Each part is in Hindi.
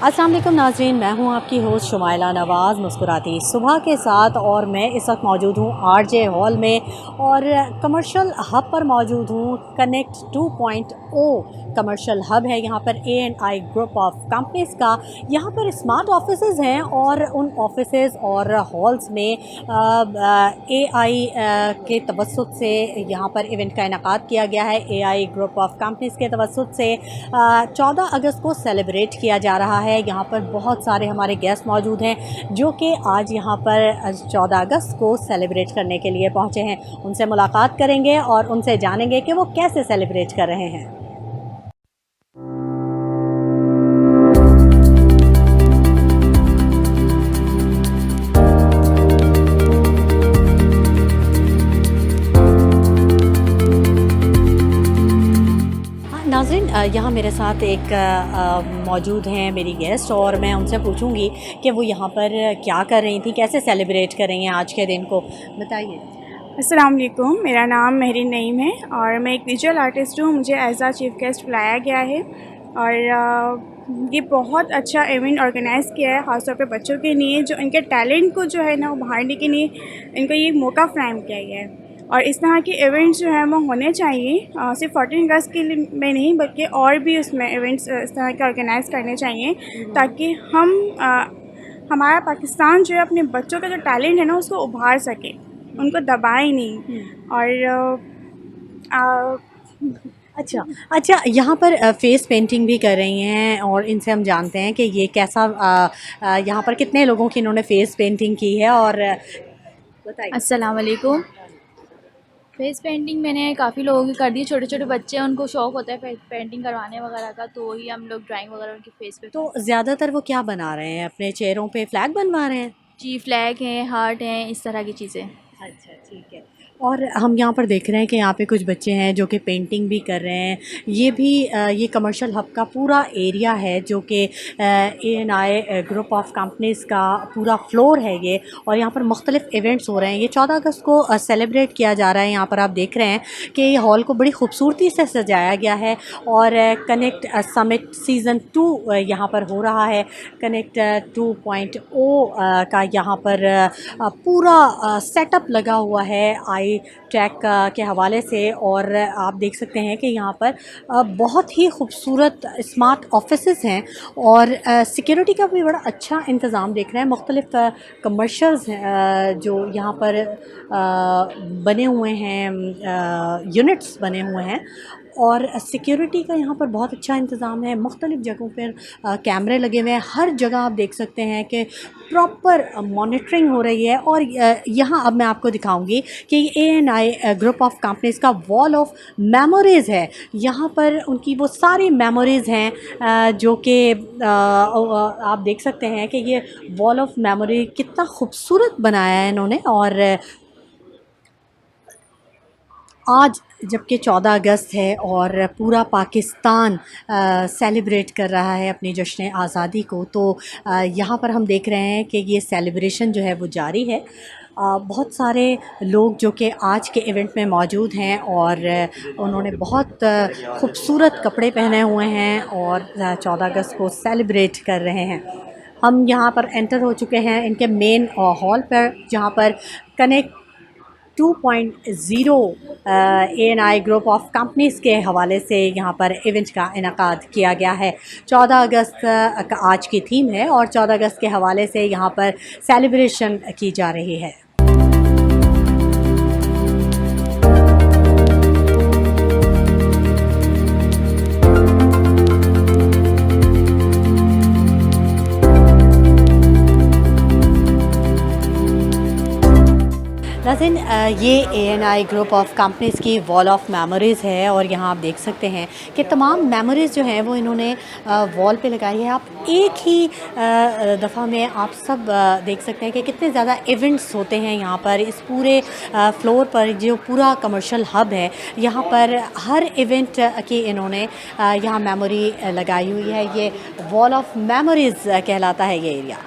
अस्सलाम वालेकुम नाज़रीन, मैं हूं आपकी होस्ट शुमाइला नवाज़ मुस्कुराती सुबह के साथ। और मैं इस वक्त मौजूद हूं आरजे हॉल में और कमर्शियल हब पर मौजूद हूं। कनेक्ट 2.0 कमर्शियल हब है यहाँ पर A&I ग्रुप ऑफ कंपनीज़ का। यहाँ पर स्मार्ट ऑफिसेज़ हैं और उन ऑफिसेज़ और हॉल्स में AI के तवस्सुत से यहाँ पर इवेंट का इनेकाद किया गया है। AI ग्रुप ऑफ कंपनीज़ के तवस्सुत से 14 अगस्त को सेलिब्रेट किया जा रहा है। यहाँ पर बहुत सारे हमारे गेस्ट मौजूद हैं जो कि आज यहाँ पर 14 अगस्त को सेलिब्रेट करने के लिए पहुँचे हैं। उनसे मुलाकात करेंगे और उनसे जानेंगे कि वो कैसे सेलिब्रेट कर रहे हैं। नाज़रीन, यहाँ मेरे साथ एक मौजूद हैं मेरी गेस्ट और मैं उनसे पूछूंगी कि वो यहाँ पर क्या कर रही थी, कैसे सेलिब्रेट कर रही हैं आज के दिन को। बताइए। अस्सलाम वालेकुम, मेरा नाम महरीन नईम है और मैं एक विजुअल आर्टिस्ट हूँ। मुझे एज आ चीफ गेस्ट बुलाया गया है और ये बहुत अच्छा इवेंट ऑर्गेनाइज़ किया है, ख़ासतौर पे बच्चों के लिए जो इनके टैलेंट को जो है ना उभारने के लिए इनको ये मौका फ़राहम किया गया है। और इस तरह के इवेंट्स जो है वो होने चाहिए, सिर्फ 14 अगस्त के लिए में नहीं बल्कि और भी उसमें इवेंट्स इस तरह के ऑर्गेनाइज़ करने चाहिए ताकि हम हमारा पाकिस्तान जो है अपने बच्चों का जो टैलेंट है ना उसको उभार सके, उनको दबाए नहीं। और अच्छा, यहाँ पर फेस पेंटिंग भी कर रही हैं और इनसे हम जानते हैं कि ये कैसा यहाँ पर कितने लोगों की इन्होंने फेस पेंटिंग की है। और बताइए। अस्सलाम वालेकुम। फेस पेंटिंग मैंने काफ़ी लोगों की कर दी। छोटे छोटे बच्चे हैं, उनको शौक़ होता है फेस पेंटिंग करवाने वगैरह का, तो वही हम लोग ड्राइंग वगैरह उनके फेस पे। तो ज़्यादातर वो क्या बना रहे हैं, अपने चेहरों पे फ्लैग बनवा रहे हैं? जी, फ्लैग हैं, हार्ट हैं, इस तरह की चीज़ें। अच्छा, ठीक है। और हम यहाँ पर देख रहे हैं कि यहाँ पे कुछ बच्चे हैं जो कि पेंटिंग भी कर रहे हैं। ये भी ये कमर्शियल हब का पूरा एरिया है जो कि A&I ग्रुप ऑफ कंपनीज़ का पूरा फ्लोर है ये। और यहाँ पर मुख्तलिफ इवेंट्स हो रहे हैं। ये 14 अगस्त को सेलिब्रेट किया जा रहा है। यहाँ पर आप देख रहे हैं कि ये हॉल को बड़ी खूबसूरती से सजाया गया है और कनेक्ट समिट सीज़न 2 यहाँ पर हो रहा है। कनेक्ट 2.0 का यहाँ पर पूरा सेटअप लगा हुआ है आई टैक के हवाले से। और आप देख सकते हैं कि यहाँ पर बहुत ही खूबसूरत स्मार्ट ऑफिसेस हैं और सिक्योरिटी का भी बड़ा अच्छा इंतज़ाम देख रहे हैं। मुख्तलिफ कमर्शियल्स जो यहाँ पर बने हुए हैं, यूनिट्स बने हुए हैं और सिक्योरिटी का यहाँ पर बहुत अच्छा इंतज़ाम है। मुख्तलिफ़ जगहों पर कैमरे लगे हुए हैं। हर जगह आप देख सकते हैं कि प्रॉपर मॉनिटरिंग हो रही है। और यहाँ अब मैं आपको दिखाऊंगी कि A&I ग्रुप ऑफ कंपनीज़ का वॉल ऑफ मेमोरीज़ है। यहाँ पर उनकी वो सारी मेमोरीज़ हैं जो कि आप देख सकते हैं कि ये वॉल ऑफ मेमोरी कितना खूबसूरत बनाया है इन्होंने। और आज जबकि 14 अगस्त है और पूरा पाकिस्तान सेलिब्रेट कर रहा है अपनी जश्न आज़ादी को, तो यहाँ पर हम देख रहे हैं कि ये सेलिब्रेशन जो है वो जारी है। बहुत सारे लोग जो कि आज के इवेंट में मौजूद हैं और उन्होंने बहुत खूबसूरत कपड़े पहने हुए हैं और 14 अगस्त को सेलिब्रेट कर रहे हैं। हम यहाँ पर एंटर हो चुके हैं इनके मेन हॉल पर, जहाँ पर connect 2.0 A&I group of companies के हवाले से यहाँ पर इवेंट का इनेकाद किया गया है। 14 अगस्त का आज की थीम है और 14 अगस्त के हवाले से यहाँ पर सेलिब्रेशन की जा रही है। नाज़रीन, ये A&I ग्रुप ऑफ कंपनीज़ की वॉल ऑफ मेमोरीज़ है और यहाँ आप देख सकते हैं कि तमाम मेमोरीज़ जो हैं वो इन्होंने वॉल पे लगाई है। आप एक ही दफ़ा में आप सब देख सकते हैं कि कितने ज़्यादा इवेंट्स होते हैं यहाँ पर। इस पूरे फ्लोर पर जो पूरा कमर्शियल हब है, यहाँ पर हर इवेंट की इन्होंने यहाँ मेमोरी लगाई हुई है। ये वॉल ऑफ मेमोरीज़ कहलाता है ये एरिया।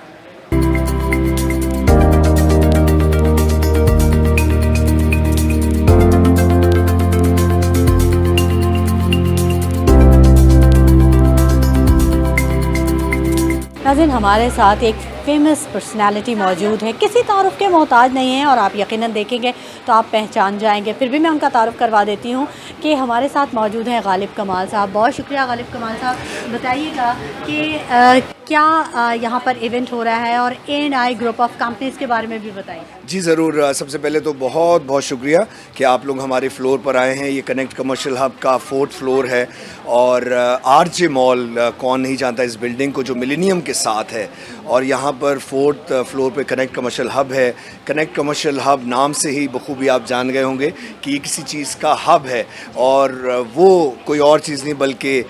नाज़रीन, हमारे साथ एक फ़ेमस पर्सनालिटी मौजूद है, किसी तारुफ़ के मोहताज नहीं है और आप यकीनन देखेंगे तो आप पहचान जाएंगे। फिर भी मैं उनका तारुफ़ करवा देती हूँ कि हमारे साथ मौजूद हैं गालिब कमाल साहब। बहुत शुक्रिया गालिब कमाल साहब। बताइएगा कि क्या यहाँ पर इवेंट हो रहा है, और A&I ग्रुप ऑफ कंपनीज़ के बारे में भी बताइए। जी ज़रूर। सबसे पहले तो बहुत बहुत शुक्रिया कि आप लोग हमारे फ्लोर पर आए हैं। ये कनेक्ट कमर्शियल हब का 4th फ्लोर है और RJ मॉल, कौन नहीं जानता इस बिल्डिंग को, जो मिलेनियम के साथ है। और यहाँ पर 4th फ्लोर पे कनेक्ट कमर्शियल हब है। कनेक्ट कमर्शियल हब नाम से ही बखूबी आप जान गए होंगे कि ये किसी चीज़ का हब है, और वो कोई और चीज़ नहीं बल्कि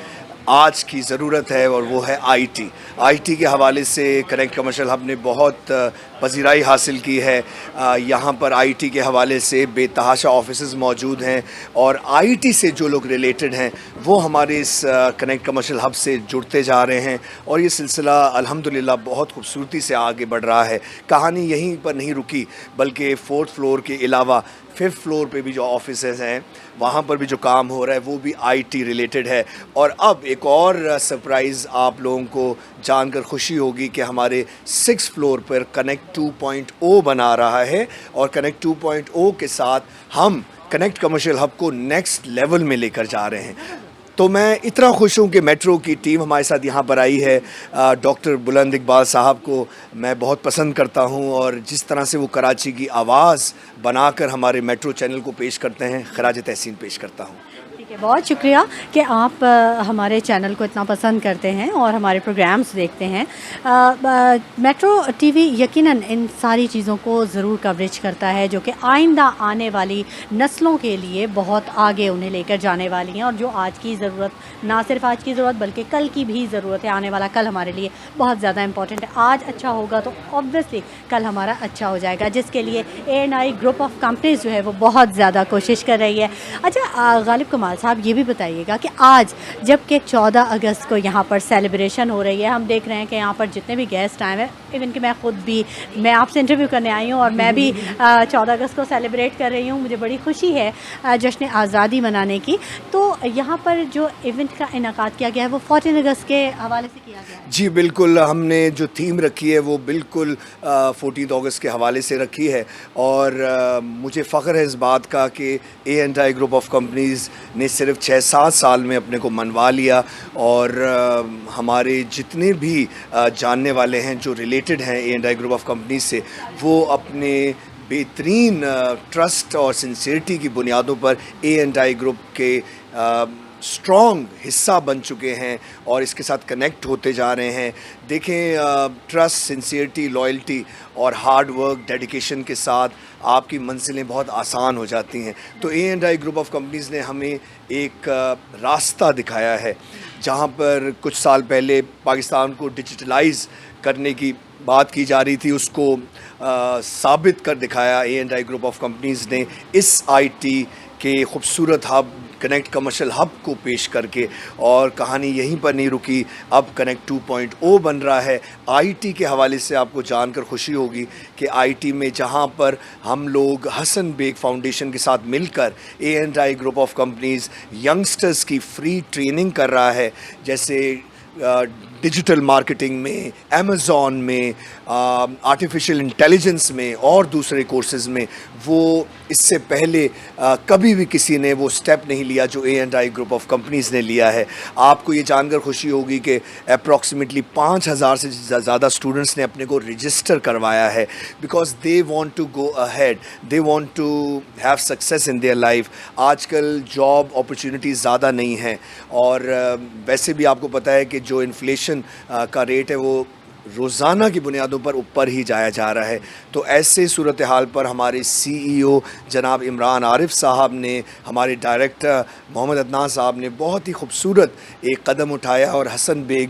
आज की ज़रूरत है, और वो है आईटी के हवाले से कनेक्ट कमर्शियल हब ने बहुत पजीराई हासिल की है। यहाँ पर आईटी के हवाले से बेतहाशा ऑफिसेज मौजूद हैं, और आईटी से जो लोग रिलेटेड हैं वो हमारे इस कनेक्ट कमर्शियल हब से जुड़ते जा रहे हैं, और ये सिलसिला अल्हम्दुलिल्लाह बहुत खूबसूरती से आगे बढ़ रहा है। कहानी यहीं पर नहीं रुकी, बल्कि 4th फ्लोर के अलावा 5th फ्लोर पे भी जो ऑफिसेज हैं वहाँ पर भी जो काम हो रहा है वो भी आईटी रिलेटेड है। और अब एक और सरप्राइज़ आप लोगों को जानकर खुशी होगी कि हमारे 6th फ्लोर पर कनेक्ट 2.0 बना रहा है, और कनेक्ट 2.0 के साथ हम कनेक्ट कमर्शियल हब को नेक्स्ट लेवल में लेकर जा रहे हैं। तो मैं इतना खुश हूँ कि मेट्रो की टीम हमारे साथ यहाँ पर आई है। डॉक्टर बुलंद इकबाल साहब को मैं बहुत पसंद करता हूँ, और जिस तरह से वो कराची की आवाज़ बनाकर हमारे मेट्रो चैनल को पेश करते हैं, खराज तहसीन पेश करता हूँ। ठीक है, बहुत शुक्रिया कि आप हमारे चैनल को इतना पसंद करते हैं और हमारे प्रोग्राम्स देखते हैं। मेट्रो टीवी यकीनन इन सारी चीज़ों को ज़रूर कवरेज करता है, जो कि आइंदा आने वाली नस्लों के लिए बहुत आगे उन्हें लेकर जाने वाली हैं, और जो आज की ज़रूरत, ना सिर्फ आज की ज़रूरत बल्कि कल की भी ज़रूरत है। आने वाला कल हमारे लिए बहुत ज़्यादा इंपॉर्टेंट है। आज अच्छा होगा तो ऑब्वियसली कल हमारा अच्छा हो जाएगा, जिसके लिए A&I ग्रुप ऑफ कंपनीज़ जो है वो बहुत ज़्यादा कोशिश कर रही है। अच्छा गालिब कमाल साहब, ये भी बताइएगा कि आज जबकि 14 अगस्त को यहाँ पर सेलिब्रेशन हो रही है, हम देख रहे हैं कि यहाँ पर जितने भी गेस्ट आए हैं, इवन कि मैं ख़ुद भी, मैं आपसे इंटरव्यू करने आई हूँ और मैं भी 14 अगस्त को सेलिब्रेट कर रही हूँ। मुझे बड़ी खुशी है जश्न आज़ादी मनाने की। तो यहाँ पर जो इवेंट का इनेकाद किया गया है वो 14 अगस्त के हवाले से किया गया है। जी बिल्कुल, हमने जो थीम रखी है वो बिल्कुल 14 अगस्त के हवाले से रखी है, और मुझे फ़ख्र है इस बात का कि A&I ग्रुप ऑफ कंपनीज़ ने सिर्फ 6-7 साल में अपने को मनवा लिया, और हमारे जितने भी जानने वाले हैं जो रिलेटेड हैं A&I ग्रुप ऑफ कंपनीज से, वो अपने बेहतरीन ट्रस्ट और सिंसियरिटी की बुनियादों पर A&I ग्रुप के स्ट्रॉन्ग हिस्सा बन चुके हैं और इसके साथ कनेक्ट होते जा रहे हैं। देखें, ट्रस्ट, सिंसियरिटी, लॉयल्टी और हार्ड वर्क, डेडिकेशन के साथ आपकी मंजिलें बहुत आसान हो जाती हैं। तो A&I ग्रुप ऑफ कंपनीज़ ने हमें एक रास्ता दिखाया है, जहां पर कुछ साल पहले पाकिस्तान को डिजिटलाइज करने की बात की जा रही थी, उसको साबित कर दिखाया A&I ग्रुप ऑफ कंपनीज़ ने इस आईटी के खूबसूरत हब कनेक्ट कमर्शियल हब को पेश करके। और कहानी यहीं पर नहीं रुकी, अब कनेक्ट 2.0 बन रहा है। आईटी के हवाले से आपको जानकर खुशी होगी कि आईटी में जहां पर हम लोग हसन बेग फाउंडेशन के साथ मिलकर A&I group of companies youngsters की फ्री ट्रेनिंग कर रहा है, जैसे डिजिटल मार्केटिंग में, अमेज़ॉन में, आर्टिफिशियल इंटेलिजेंस में और दूसरे कोर्सेज़ में। वो इससे पहले कभी भी किसी ने वो स्टेप नहीं लिया जो A&I ग्रुप ऑफ कंपनीज़ ने लिया है। आपको ये जानकर खुशी होगी कि अप्रॉक्सीमेटली 5000 से ज़्यादा स्टूडेंट्स ने अपने को रजिस्टर करवाया है, because they want to go ahead, they want to have success in their life. आजकल जॉब अपॉर्चुनिटीज़ ज़्यादा नहीं हैं, और वैसे भी आपको पता है कि जो इन्फ्लेशन का रेट है वो रोज़ाना की बुनियादों पर ऊपर ही जाया जा रहा है। तो ऐसे सूरत हाल पर हमारे CEO जनाब इमरान आरिफ साहब ने, हमारे डायरेक्टर मोहम्मद अदनान साहब ने बहुत ही खूबसूरत एक कदम उठाया और हसन बेग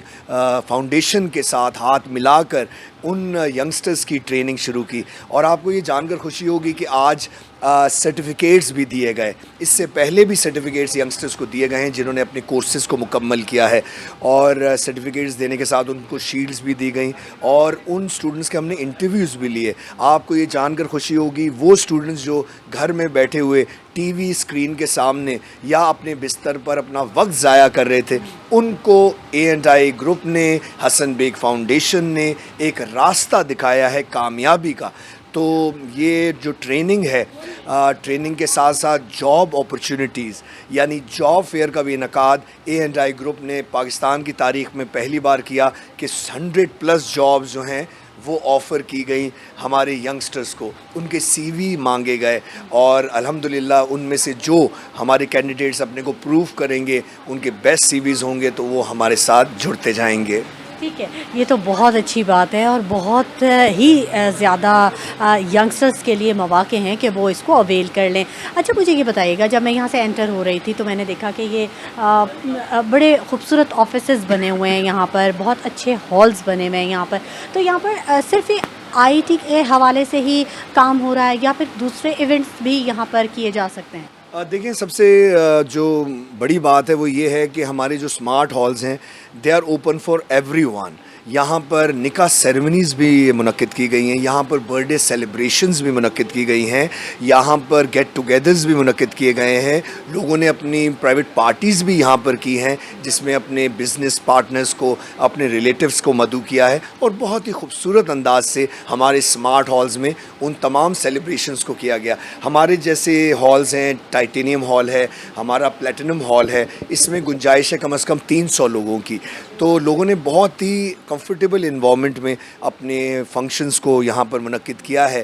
फाउंडेशन के साथ हाथ मिलाकर उन यंगस्टर्स की ट्रेनिंग शुरू की। और आपको ये जानकर खुशी होगी कि आज सर्टिफिकेट्स भी दिए गए। इससे पहले भी सर्टिफिकेट्स यंगस्टर्स को दिए गए हैं जिन्होंने अपने कोर्सेज़ को मुकम्मल किया है, और सर्टिफिकेट्स देने के साथ उनको शील्ड्स भी दी गई, और उन स्टूडेंट्स के हमने इंटरव्यूज़ भी लिए। आपको ये जानकर खुशी होगी वो स्टूडेंट्स जो घर में बैठे हुए टीवी स्क्रीन के सामने या अपने बिस्तर पर अपना वक्त ज़ाया कर रहे थे, उनको A&I ग्रुप ने, हसन बेग फाउंडेशन ने एक रास्ता दिखाया है कामयाबी का। तो ये जो ट्रेनिंग है, ट्रेनिंग के साथ साथ जॉब अपॉर्चुनिटीज़ यानी जॉब फेयर का भी इनकाद A&I ग्रुप ने पाकिस्तान की तारीख़ में पहली बार किया कि 100+ जॉब्स जो हैं वो ऑफ़र की गई हमारे यंगस्टर्स को, उनके CV मांगे गए और अल्हम्दुलिल्लाह उनमें से जो हमारे कैंडिडेट्स अपने को प्रूव करेंगे, उनके बेस्ट CVs होंगे तो वो हमारे साथ जुड़ते जाएंगे। ठीक है, ये तो बहुत अच्छी बात है और बहुत ही ज़्यादा यंगस्टर्स के लिए मौक़े हैं कि वो इसको अवेल कर लें। अच्छा मुझे ये बताइएगा, जब मैं यहाँ से एंटर हो रही थी तो मैंने देखा कि ये बड़े खूबसूरत ऑफिसेज़ बने हुए हैं यहाँ पर, बहुत अच्छे हॉल्स बने हुए हैं यहाँ पर। तो यहाँ पर सिर्फ ये IT के हवाले से ही काम हो रहा है या फिर दूसरे इवेंट्स भी यहाँ पर किए जा सकते हैं? देखिए सबसे जो बड़ी बात है वो ये है कि हमारे जो स्मार्ट हॉल्स हैं they are open for everyone. यहाँ पर निकाह सेरेमनीज़ भी मुनक्किद की गई हैं, यहाँ पर बर्थडे सेलिब्रेशंस भी मुनक्किद की गई हैं, यहाँ पर गेट टुगेदर्स भी मुनक्किद किए गए हैं। लोगों ने अपनी प्राइवेट पार्टीज़ भी यहाँ पर की हैं जिसमें अपने बिज़नेस पार्टनर्स को, अपने रिलेटिव्स को मदऊ किया है और बहुत ही खूबसूरत अंदाज से हमारे स्मार्ट हॉल्स में उन तमाम सेलिब्रेशंस को किया गया। हमारे जैसे हॉल्स हैं, टाइटेनियम हॉल है, हमारा प्लेटिनम हॉल है, इसमें गुंजाइश है कम से कम 300 लोगों की। तो लोगों ने बहुत ही कंफर्टेबल इन्वायरमेंट में अपने फंक्शंस को यहाँ पर मुनक्किद किया है।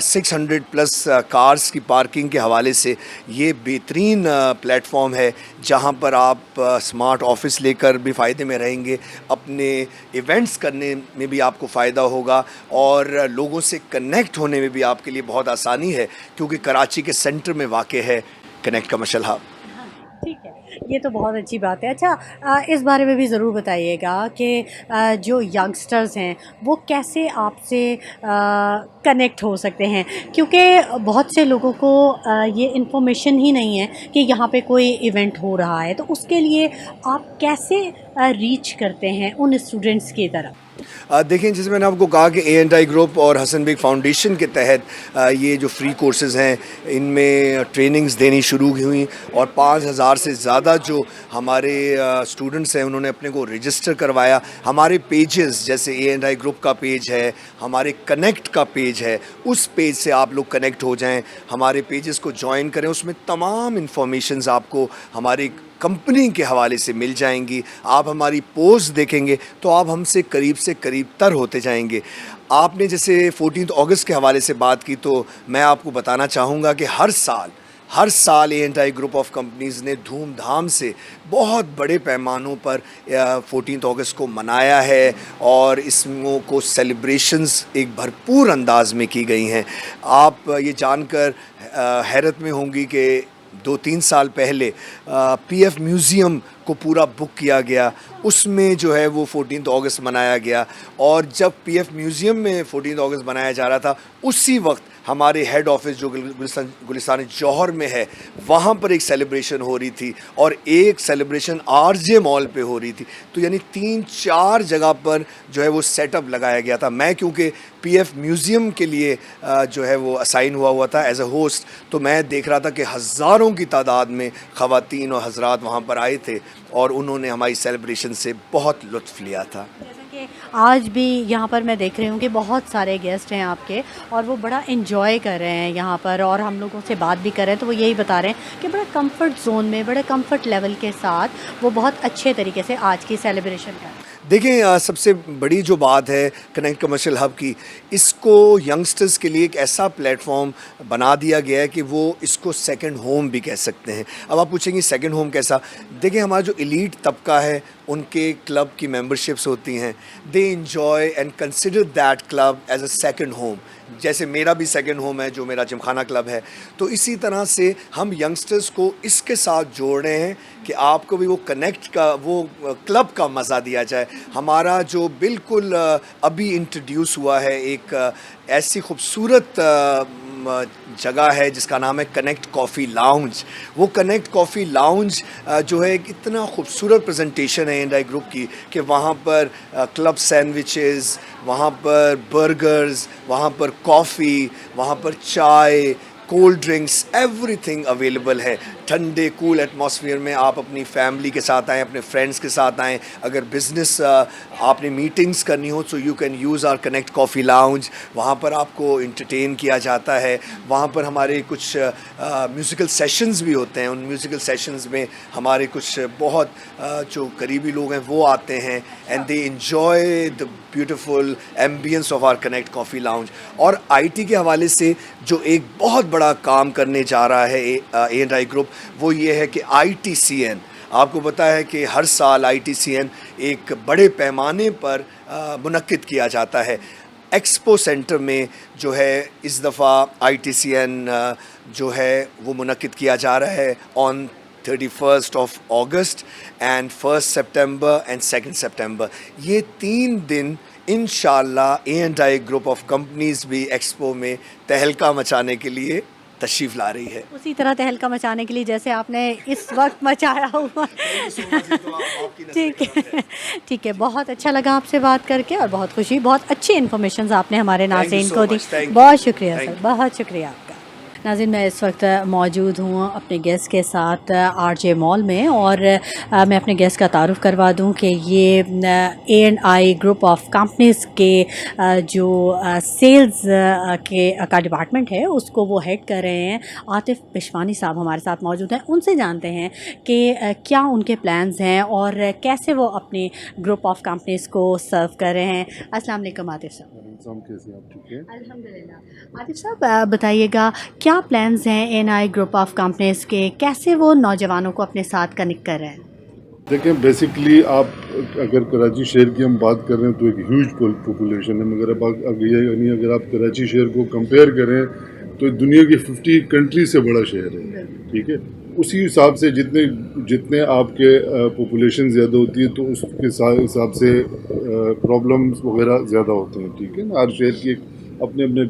600+ कार्स की पार्किंग के हवाले से ये बेहतरीन प्लेटफॉर्म है जहाँ पर आप स्मार्ट ऑफिस लेकर भी फ़ायदे में रहेंगे, अपने इवेंट्स करने में भी आपको फ़ायदा होगा और लोगों से कनेक्ट होने में भी आपके लिए बहुत आसानी है क्योंकि कराची के सेंटर में वाक़ है कनेक्ट कमर्शियल हब। ठीक है, ये तो बहुत अच्छी बात है। अच्छा इस बारे में भी ज़रूर बताइएगा कि जो यंगस्टर्स हैं वो कैसे आपसे कनेक्ट हो सकते हैं, क्योंकि बहुत से लोगों को ये इन्फॉर्मेशन ही नहीं है कि यहाँ पे कोई इवेंट हो रहा है, तो उसके लिए आप कैसे रीच करते हैं उन स्टूडेंट्स की तरफ? देखिए जैसे मैंने आपको कहा कि A&I ग्रुप और हसन बेग फाउंडेशन के तहत ये जो फ्री कोर्सेज़ हैं इनमें ट्रेनिंग्स देनी शुरू हुई और 5000 से ज़्यादा जो हमारे स्टूडेंट्स हैं उन्होंने अपने को रजिस्टर करवाया। हमारे पेजेस जैसे A&I ग्रुप का पेज है, हमारे कनेक्ट का पेज है, उस पेज से आप लोग कनेक्ट हो जाएं, हमारे पेजेस को ज्वाइन करें। उसमें तमाम इन्फॉर्मेशंस आपको हमारी कंपनी के हवाले से मिल जाएंगी। आप हमारी पोस्ट देखेंगे तो आप हमसे करीब से करीब तर होते जाएंगे। आपने जैसे 14 अगस्त के हवाले से बात की तो मैं आपको बताना चाहूँगा कि हर साल A&I ग्रुप ऑफ कंपनीज़ ने धूमधाम से बहुत बड़े पैमानों पर 14 अगस्त को मनाया है और इसमें को सेलिब्रेशंस एक भरपूर अंदाज में की गई हैं। आप ये जानकर हैरत में होंगी कि 2-3 साल पहले PF म्यूज़ियम को पूरा बुक किया गया, उसमें जो है वो 14 अगस्त मनाया गया और जब PF म्यूज़ियम में 14 अगस्त मनाया जा रहा था उसी वक्त हमारे हेड ऑफिस जो गुलिस्तान जौहर में है वहाँ पर एक सेलिब्रेशन हो रही थी और एक सेलिब्रेशन RJ मॉल पे हो रही थी। तो यानी 3-4 जगह पर जो है वो सेटअप लगाया गया था। मैं क्योंकि PF म्यूज़ियम के लिए जो है वो असाइन हुआ था एज अ होस्ट, तो मैं देख रहा था कि हज़ारों की तादाद में ख़वातीन और हज़रात वहाँ पर आए थे और उन्होंने हमारी सेलिब्रेशन से बहुत लुत्फ़ लिया था। आज भी यहाँ पर मैं देख रही हूँ कि बहुत सारे गेस्ट हैं आपके और वो बड़ा एंजॉय कर रहे हैं यहाँ पर और हम लोगों से बात भी कर रहे हैं तो वो यही बता रहे हैं कि बड़ा कंफर्ट जोन में, बड़े कंफर्ट लेवल के साथ वो बहुत अच्छे तरीके से आज की सेलिब्रेशन कर रहे हैं। देखिए सबसे बड़ी जो बात है कनेक्ट कमर्शियल हब की, इसको यंगस्टर्स के लिए एक ऐसा प्लेटफॉर्म बना दिया गया है कि वो इसको सेकंड होम भी कह सकते हैं। अब आप पूछेंगे सेकंड होम कैसा? देखिए हमारा जो एलीट तबका है उनके क्लब की मेंबरशिप्स होती हैं, they enjoy and consider that club as a second home. जैसे मेरा भी सेकंड होम है जो मेरा जिमखाना क्लब है, तो इसी तरह से हम यंगस्टर्स को इसके साथ जोड़ रहे हैं कि आपको भी वो कनेक्ट का, वो क्लब का मज़ा दिया जाए। हमारा जो बिल्कुल अभी इंट्रोड्यूस हुआ है एक ऐसी खूबसूरत जगह है जिसका नाम है कनेक्ट कॉफ़ी लाउंज। वो कनेक्ट कॉफ़ी लाउंज जो है एक इतना खूबसूरत प्रेजेंटेशन है A&I ग्रुप की कि वहाँ पर क्लब सैंडविचेस, वहाँ पर बर्गर्स, वहाँ पर कॉफ़ी, वहाँ पर चाय, कोल्ड ड्रिंक्स, एवरीथिंग अवेलेबल है। ठंडे कूल एटमॉस्फेयर में आप अपनी फैमिली के साथ आएँ, अपने फ्रेंड्स के साथ आएँ। अगर बिज़नेस आपने मीटिंग्स करनी हो तो you can use our connect coffee lounge, वहाँ पर आपको इंटरटेन किया जाता है। वहाँ पर हमारे कुछ म्यूज़िकल सेशंस भी होते हैं। उन म्यूज़िकल सेशंस में हमारे कुछ बहुत जो करीबी लोग हैं वो आते हैं and they enjoy the beautiful ambience of our connect coffee lounge. और आईटी के हवाले से जो एक बहुत बड़ा काम करने जा रहा है A&I ग्रुप, वो ये है कि ITCN, आपको पता है कि हर साल ITCN एक बड़े पैमाने पर मुनक्किद किया जाता है। एक्सपो सेंटर में जो है इस दफ़ा ITCN जो है वो मुनक्किद किया जा रहा है on 31st of August and 1st September and 2nd September। ये 3 दिन इंशाल्लाह A&I ग्रुप ऑफ कंपनीज भी एक्सपो में तहलका मचाने के लिए तशरीफ़ ला रही है। उसी तरह तहलका मचाने के लिए जैसे आपने इस वक्त मचाया हुआ। ठीक है, ठीक है, बहुत अच्छा लगा आपसे बात करके और बहुत खुशी, बहुत अच्छी इन्फॉर्मेशन आपने हमारे नाज़रीन को दी। बहुत शुक्रिया सर, बहुत शुक्रिया आपका। नाज़रीन, मैं इस वक्त मौजूद हूँ अपने गेस्ट के साथ RJ मॉल में और मैं अपने गेस्ट का तारुफ़ करवा दूँ कि ये A&I ग्रुप ऑफ कंपनीज़ के जो सेल्स का डिपार्टमेंट है उसको वो हेड कर रहे हैं। आतिफ़ पिशवानी साहब हमारे साथ मौजूद हैं, उनसे जानते हैं कि क्या उनके प्लान्स हैं और कैसे वो अपने ग्रुप ऑफ कंपनीज़ को सर्व कर रहे हैं। अस्सलाम वालेकुम आतिफ़ साहब। कैसे आप ठीक है? अल्हम्दुलिल्लाह। आतिफ़ साहब, बताइएगा क्या प्लान्स हैं A&I ग्रुप ऑफ कंपनीज़ के, कैसे वो नौजवानों को अपने साथ कनेक्ट कर रहे हैं? देखें, बेसिकली आप अगर कराची शहर की हम बात कर रहे हैं तो एक ह्यूज पॉपुलेशन है, मगर अगर आप कराची शहर को कंपेयर करें तो दुनिया की 50 कंट्री से बड़ा शहर है, ठीक है। उसी हिसाब से जितने आपके पॉपुलेशन ज़्यादा होती है तो उसके हिसाब से प्रॉब्लम्स वगैरह ज़्यादा होते हैं, ठीक है ना। हर शहर की अपने अपने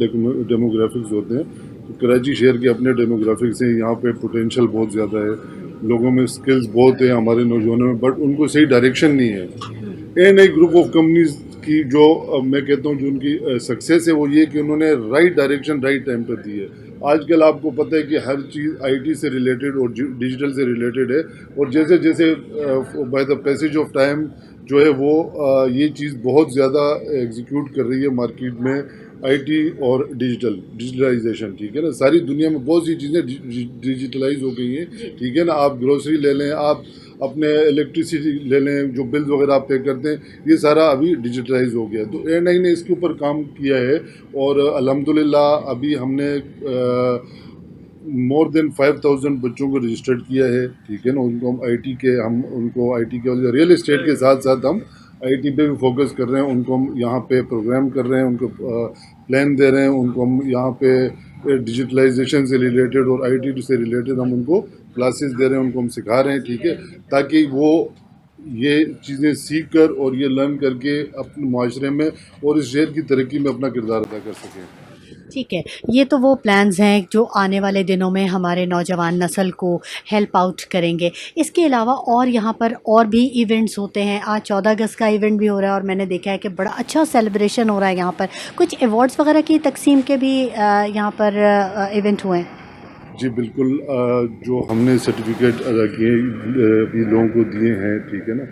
डेमोग्राफिक्स होते हैं। तो कराची शहर के अपने डेमोग्राफिक्स हैं, यहाँ पे पोटेंशियल बहुत ज़्यादा है, लोगों में स्किल्स बहुत है हमारे नौजवानों में, बट उनको सही डायरेक्शन नहीं है। A&I ग्रुप ऑफ कंपनीज की जो मैं कहता हूँ जो उनकी सक्सेस है वो ये कि उन्होंने राइट डायरेक्शन राइट टाइम पर दी है। आजकल आपको पता है कि हर चीज़ IT से रिलेटेड और डिजिटल से रिलेटेड है, और जैसे जैसे by the passage of time जो है वो ये चीज़ बहुत ज़्यादा एग्जीक्यूट कर रही है मार्केट में, IT और डिजिटलाइजेशन, ठीक है ना। सारी दुनिया में बहुत सी चीज़ें डिजिटलाइज हो गई हैं, ठीक है ना। आप ग्रोसरी ले लें, आप अपने इलेक्ट्रिसिटी ले लें, जो बिल्स वगैरह आप पे करते हैं, ये सारा अभी डिजिटलाइज हो गया है। तो A&I ने इसके ऊपर काम किया है और अल्हम्दुलिल्लाह अभी हमने मोर देन 5000 बच्चों को रजिस्टर्ड किया है, ठीक है ना। उनको हम IT के रियल एस्टेट के साथ साथ हम IT पे भी फोकस कर रहे हैं। उनको हम यहाँ पे प्रोग्राम कर रहे हैं, उनको प्लान दे रहे हैं, उनको हम यहाँ पे डिजिटलाइजेशन से रिलेटेड और IT से रिलेटेड हम उनको क्लासेस दे रहे हैं, उनको हम सिखा रहे हैं, ठीक है, ताकि वो ये चीज़ें सीख कर और ये लर्न करके अपने माशरे में और इस शहर की तरक्की में अपना किरदार अदा कर सकें। ठीक है, ये तो वो प्लान्स हैं जो आने वाले दिनों में हमारे नौजवान नस्ल को हेल्प आउट करेंगे। इसके अलावा और यहाँ पर और भी इवेंट्स होते हैं। आज 14 अगस्त का इवेंट भी हो रहा है और मैंने देखा है कि बड़ा अच्छा सेलिब्रेशन हो रहा है यहाँ पर। कुछ अवार्ड्स वगैरह की तकसीम के भी यहाँ पर इवेंट हुए हैं। जी बिल्कुल, जो हमने सर्टिफिकेट अदा किए अभी लोगों को दिए हैं, ठीक है ना।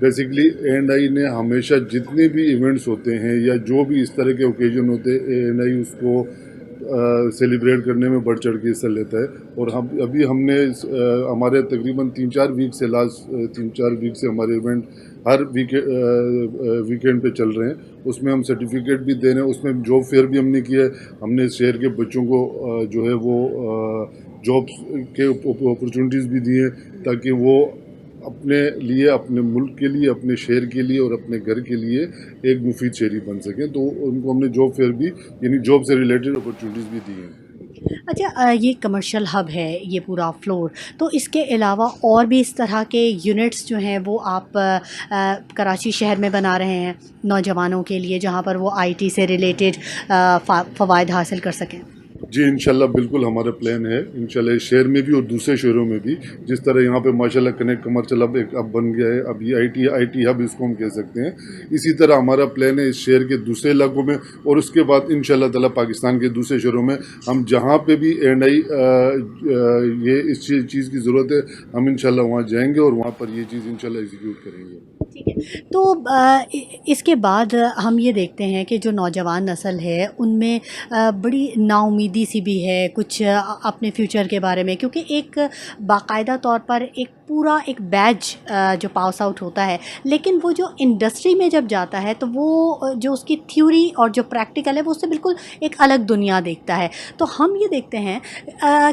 बेसिकली A&I ने हमेशा जितने भी इवेंट्स होते हैं या जो भी इस तरह के ओकेजन होते हैं, A&I उसको सेलिब्रेट करने में बढ़ चढ़ के हिस्सा लेता है। और हमने हमारे तकरीबन 3-4 वीक से हमारे इवेंट हर वीकेंड पे चल रहे हैं। उसमें हम सर्टिफिकेट भी दे रहे हैं, उसमें जॉब फेयर भी हमने किया है। हमने शहर के बच्चों को जो है वो जॉब्स के अपॉर्चुनिटीज़ भी दी हैं, ताकि वो अपने लिए, अपने मुल्क के लिए, अपने शहर के लिए और अपने घर के लिए एक मुफीद शहरी बन सकें। तो उनको हमने जॉब फेयर भी, यानी जॉब से रिलेटेड अपॉर्चुनिटीज़ भी दी हैं। अच्छा, ये कमर्शियल हब है ये पूरा फ्लोर, तो इसके अलावा और भी इस तरह के यूनिट्स जो हैं वो आप कराची शहर में बना रहे हैं नौजवानों के लिए, जहाँ पर वो IT से रिलेटेड फ़वाइद हासिल कर सकें? जी इंशाल्लाह बिल्कुल हमारा प्लान है इंशाल्लाह इस शहर में भी और दूसरे शहरों में भी, जिस तरह यहाँ पे माशाल्लाह कनेक्ट कमर्शियल हब एक अब बन गया है, अब ये आईटी हब इसको हम कह सकते हैं, इसी तरह हमारा प्लान है इस शहर के दूसरे इलाकों में और उसके बाद इंशाल्लाह ताला पाकिस्तान के दूसरे शहरों में हम जहाँ पे भी A&I ये इस चीज़ की ज़रूरत है हम इंशाल्लाह वहाँ जाएंगे और वहाँ पर ये चीज़ इंशाल्लाह एग्जीक्यूट करेंगे। ठीक है। तो इसके बाद हम ये देखते हैं कि जो नौजवान नस्ल है उनमें बड़ी नाउमीदी सी भी है कुछ अपने फ्यूचर के बारे में, क्योंकि एक बाकायदा तौर पर एक पूरा एक बैच जो पास आउट होता है, लेकिन वो जो इंडस्ट्री में जब जाता है तो वो जो उसकी थ्योरी और जो प्रैक्टिकल है वो उससे बिल्कुल एक अलग दुनिया देखता है। तो हम ये देखते हैं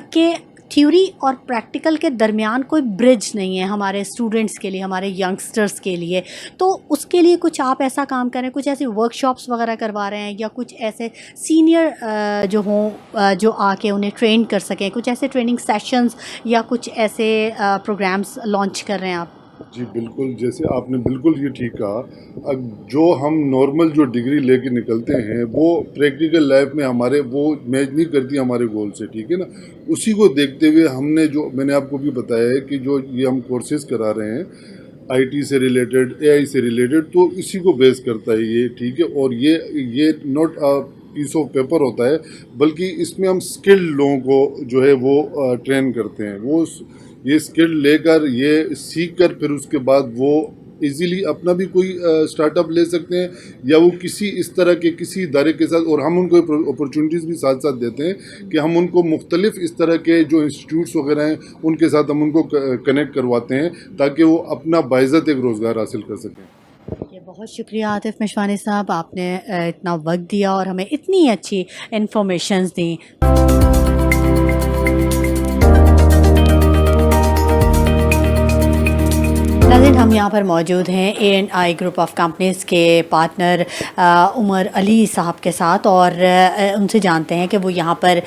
कि थ्योरी और प्रैक्टिकल के दरमियान कोई ब्रिज नहीं है हमारे स्टूडेंट्स के लिए, हमारे यंगस्टर्स के लिए। तो उसके लिए कुछ आप ऐसा काम करें, कुछ ऐसे वर्कशॉप्स वगैरह करवा रहे हैं या कुछ ऐसे सीनियर जो हों जो आके उन्हें ट्रेन कर सकें, कुछ ऐसे ट्रेनिंग सेशंस या कुछ ऐसे प्रोग्राम्स लॉन्च कर रहे हैं आप? जी बिल्कुल, जैसे आपने बिल्कुल ये ठीक कहा, जो हम नॉर्मल जो डिग्री लेके निकलते हैं वो प्रैक्टिकल लाइफ में हमारे वो मैच नहीं करती हमारे गोल से, ठीक है ना। उसी को देखते हुए हमने जो मैंने आपको भी बताया है कि जो ये हम कोर्सेज करा रहे हैं आईटी से रिलेटेड, एआई से रिलेटेड, तो इसी को बेस करता है ये, ठीक है। और ये नॉट पीस ऑफ पेपर होता है, बल्कि इसमें हम स्किल्ड लोगों को जो है वो ट्रेन करते हैं। वो ये स्किल लेकर ये सीख कर फिर उसके बाद वो इजीली अपना भी कोई स्टार्टअप ले सकते हैं या वो किसी इस तरह के किसी इदारे के साथ, और हम उनको अपॉर्चुनिटीज़ भी साथ साथ देते हैं कि हम उनको मुख्तलिफ इस तरह के जो इंस्टीट्यूट्स वगैरह हैं उनके साथ हम उनको कनेक्ट करवाते हैं ताकि वो अपना बाइज़्ज़त एक रोज़गार हासिल कर सकें। ये बहुत शुक्रिया आतिफ मशवानी साहब, आपने इतना वक्त दिया और हमें इतनी अच्छी इन्फॉर्मेशंस दी। नाज़रीन, हम यहाँ पर मौजूद हैं A&I ग्रुप ऑफ कंपनीज़ के पार्टनर उमर अली साहब के साथ और उनसे जानते हैं कि वो यहाँ पर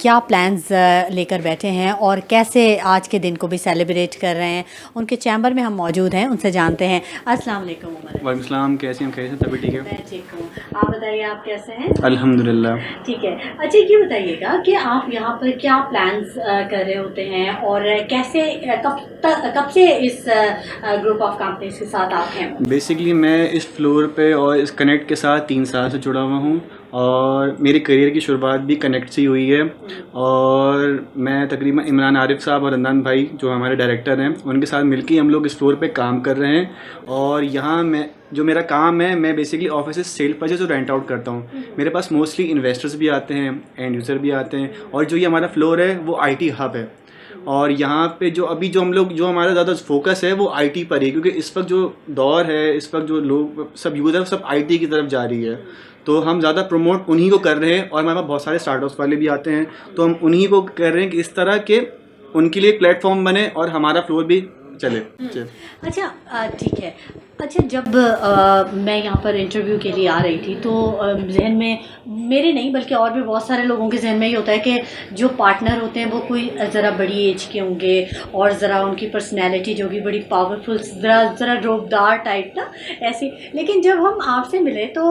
क्या प्लान्स लेकर बैठे हैं और कैसे आज के दिन को भी सेलिब्रेट कर रहे हैं। उनके चैम्बर में हम मौजूद हैं, उनसे जानते हैं। अस्सलाम वालेकुम उमर। वालेकुम सलाम, कैसे हैं? कैसे तभी ठीक है? मैं ठीक हूँ, आप बताइए आप कैसे हैं? अल्हम्दुलिल्लाह। ठीक है। अच्छा ये बताइएगा कि आप यहाँ पर क्या प्लान्स कर रहे होते हैं और कैसे कब से इस ग्रुप ऑफ कंपनीज के साथ आप हैं? बेसिकली मैं इस फ्लोर पे और इस कनेक्ट के साथ 3 साल से जुड़ा हुआ हूँ और मेरी करियर की शुरुआत भी कनेक्ट से ही हुई है। और मैं तकरीबन इमरान आरिफ साहब और अदनान भाई जो हमारे डायरेक्टर हैं उनके साथ मिलकर हम लोग इस फ्लोर पे काम कर रहे हैं। और यहाँ मैं जो मेरा काम है, मैं बेसिकली ऑफिस से सेल परचेज और रेंट आउट करता हूँ। मेरे पास मोस्टली इन्वेस्टर्स भी आते हैं, एंड यूज़र भी आते हैं। और जो ये हमारा फ्लोर है वो IT हब है और यहाँ पे जो हमारा ज़्यादा फोकस है वो IT पर ही, क्योंकि इस वक्त जो दौर है, इस वक्त जो लोग सब यूज़र सब IT की तरफ जा रही है, तो हम ज़्यादा प्रमोट उन्हीं को कर रहे हैं। और हमारे पास बहुत सारे स्टार्टअप्स वाले भी आते हैं, तो हम उन्हीं को कर रहे हैं कि इस तरह के उनके लिए प्लेटफॉर्म बने और हमारा फ्लोर भी चले। अच्छा ठीक है। अच्छा जब मैं यहाँ पर इंटरव्यू के लिए आ रही थी तो जहन में मेरे नहीं बल्कि और भी बहुत सारे लोगों के जहन में ये होता है कि जो पार्टनर होते हैं वो कोई ज़रा बड़ी एज के होंगे और ज़रा उनकी पर्सनैलिटी जो कि बड़ी पावरफुल, ज़रा रोबदार टाइप ना ऐसी। लेकिन जब हम आपसे मिले तो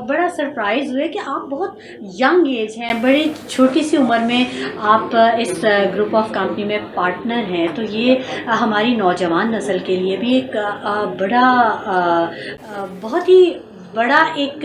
बड़ा सरप्राइज़ हुए कि आप बहुत यंग एज हैं, बड़ी छोटी सी उम्र में आप इस ग्रुप ऑफ कंपनी में पार्टनर हैं। तो ये हमारी नौजवान नस्ल के लिए भी एक बड़ा बहुत ही बड़ा एक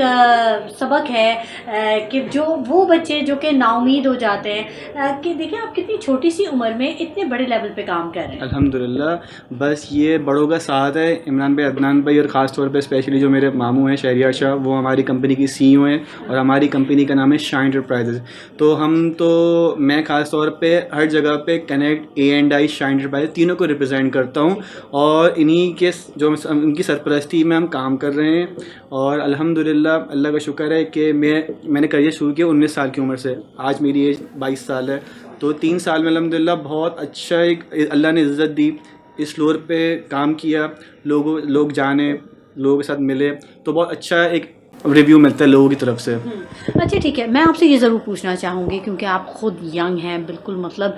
सबक है कि जो वो बच्चे जो कि नाउमीद हो जाते हैं कि देखिए आप कितनी छोटी सी उम्र में इतने बड़े लेवल पे काम कर रहे हैं। अल्हम्दुलिल्लाह, बस ये बड़ों का साथ है। इमरान भाई, अदनान भाई और ख़ास तौर पे स्पेशली जो मेरे मामू हैं शहरियार शाह, वो हमारी कंपनी की CEO हैं और हमारी कंपनी का नाम है शाह एंटरप्राइजेज़। तो मैं ख़ास तौर पे हर जगह पे कनेक्ट, A&I, शाह एंटरप्राइजेज़ तीनों को रिप्रेजेंट करता हूँ और इन्हीं के जो उनकी सरपरस्ती में हम काम कर रहे हैं। और अल्हम्दुलिल्लाह, अल्लाह का शुक्र है कि मैंने करियर शुरू किया 19 साल की उम्र से, आज मेरी एज 22 साल है। तो 3 साल में अल्हम्दुलिल्लाह बहुत अच्छा एक अल्लाह ने इज़्ज़त दी, इस फ्लोर पे काम किया, लोग जाने, लोगों के साथ मिले, तो बहुत अच्छा एक रिव्यू मिलता है लोगों की तरफ से। अच्छा ठीक है, मैं आपसे ये ज़रूर पूछना चाहूँगी क्योंकि आप ख़ुद यंग हैं बिल्कुल, मतलब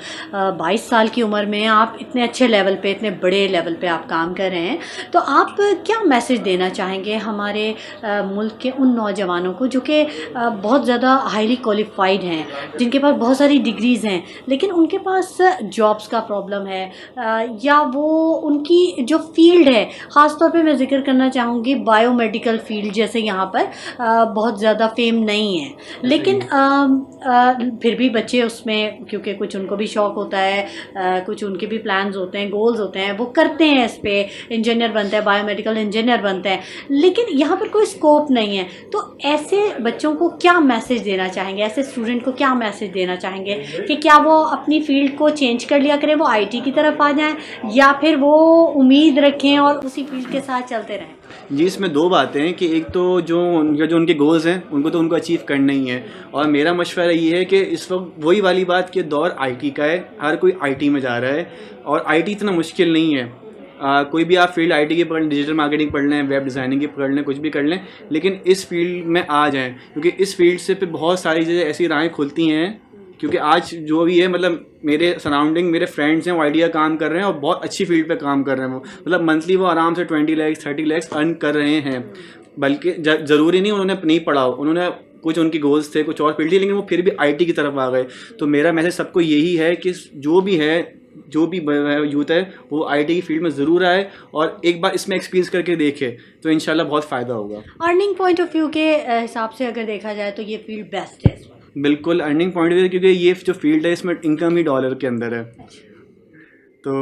22 साल की उम्र में आप इतने अच्छे लेवल पे, इतने बड़े लेवल पे आप काम कर रहे हैं, तो आप क्या मैसेज देना चाहेंगे हमारे मुल्क के उन नौजवानों को जो कि बहुत ज़्यादा हाईली क्वालिफाइड हैं, जिनके पास बहुत सारी डिग्रीज़ हैं, लेकिन उनके पास जॉब्स का प्रॉब्लम है, या वो उनकी जो फील्ड है, ख़ास तौर पे मैं ज़िक्र करना चाहूँगी बायोमेडिकल फील्ड, जैसे यहाँ पर बहुत ज़्यादा फेम नहीं है, लेकिन फिर भी बच्चे उसमें, क्योंकि कुछ उनको भी शौक़ होता है, कुछ उनके भी प्लान्स होते हैं, गोल्स होते हैं, वो करते हैं इस पे, इंजीनियर बनते हैं, बायोमेडिकल इंजीनियर बनते हैं, लेकिन यहाँ पर कोई स्कोप नहीं है। तो ऐसे बच्चों को क्या मैसेज देना चाहेंगे, ऐसे स्टूडेंट को क्या मैसेज देना चाहेंगे कि क्या वो अपनी फ़ील्ड को चेंज कर लिया करें, वो आईटी की तरफ आ जाएं, या फिर वो उम्मीद रखें और उसी फील्ड के साथ चलते रहें? जी, इसमें दो बातें हैं कि एक तो जो उनके गोल्स हैं उनको अचीव करना ही है, और मेरा मशवरा ये है कि इस वक्त वही वाली बात कि दौर आईटी का है, हर कोई आईटी में जा रहा है, और आईटी इतना मुश्किल नहीं है। कोई भी आप फील्ड आईटी की पढ़ लें, डिजिटल मार्केटिंग पढ़ लें, वेब डिज़ाइनिंग की पढ़ लें, कुछ भी कर लें, लेकिन इस फील्ड में आ जाएँ, क्योंकि इस फील्ड से फिर बहुत सारी चीज़ें ऐसी राहें खुलती हैं। क्योंकि आज जो भी है, मतलब मेरे सराउंडिंग मेरे फ्रेंड्स हैं, वो आइडिया काम कर रहे हैं और बहुत अच्छी फील्ड पे काम कर रहे हैं, वो मतलब मंथली वो आराम से 20 लाख 30 लाख अर्न कर रहे हैं। बल्कि ज़रूरी नहीं उन्होंने नहीं पढ़ा हो, उन्होंने कुछ उनकी गोल्स थे, कुछ और फील्ड थी, लेकिन वो फिर भी आईटी की तरफ आ गए। तो मेरा मैसेज सबको यही है कि जो भी यूथ है वो आईटी की फील्ड में ज़रूर आए और एक बार इसमें एक्सपीरियंस करके देखे, तो इंशाल्लाह बहुत फ़ायदा होगा। अर्निंग पॉइंट ऑफ व्यू के हिसाब से अगर देखा जाए तो ये फील्ड बेस्ट है। बिल्कुल अर्निंग पॉइंट ऑफ व्यू, क्योंकि ये जो फील्ड है इसमें इनकम ही डॉलर के अंदर है। तो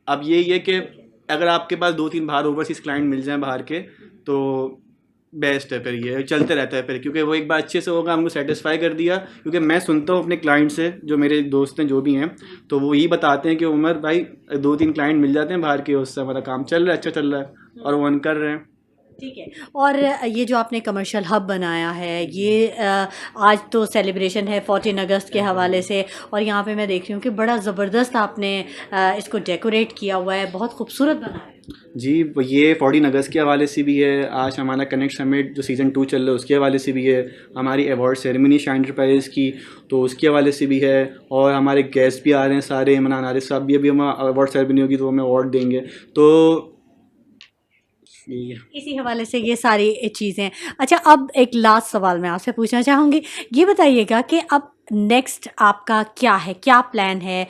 अब यही है कि अगर आपके पास 2-3 बाहर ओवरसीज़ क्लाइंट मिल जाएं बाहर के, तो बेस्ट है, फिर ये चलते रहता है फिर, क्योंकि वो एक बार अच्छे से होगा, हमको सेटिस्फाई कर दिया। क्योंकि मैं सुनता हूँ अपने क्लाइंट से, जो मेरे दोस्त हैं जो भी हैं, तो वो यही बताते हैं कि उमर भाई 2-3 क्लाइंट मिल जाते हैं बाहर के, उससे हमारा काम चल रहा है, अच्छा चल रहा है, और वो अर्न कर रहे हैं। ठीक है। और ये जो आपने कमर्शियल हब बनाया है, ये आज तो सेलिब्रेशन है 14 अगस्त के हवाले से, और यहाँ पे मैं देख रही हूँ कि बड़ा ज़बरदस्त आपने इसको डेकोरेट किया हुआ है, बहुत खूबसूरत बना है। जी, ये 14 अगस्त के हवाले से भी है, आज हमारा कनेक्ट समिट जो सीज़न 2 चल रहा है उसके हवाले से भी है, हमारी अवार्ड सेरेमनी शाइन एंटरप्राइज़ की तो उसके हवाले से भी है, और हमारे गेस्ट भी आ रहे हैं सारे, इमरान आरिफ साहब भी, अभी हम अवार्ड सेरेमनी होगी तो हमें अवार्ड देंगे, तो इसी हवाले से ये सारी चीज़ें। अच्छा, अब एक लास्ट सवाल मैं आपसे पूछना चाहूँगी, ये बताइएगा कि अब नेक्स्ट आपका क्या है, क्या प्लान है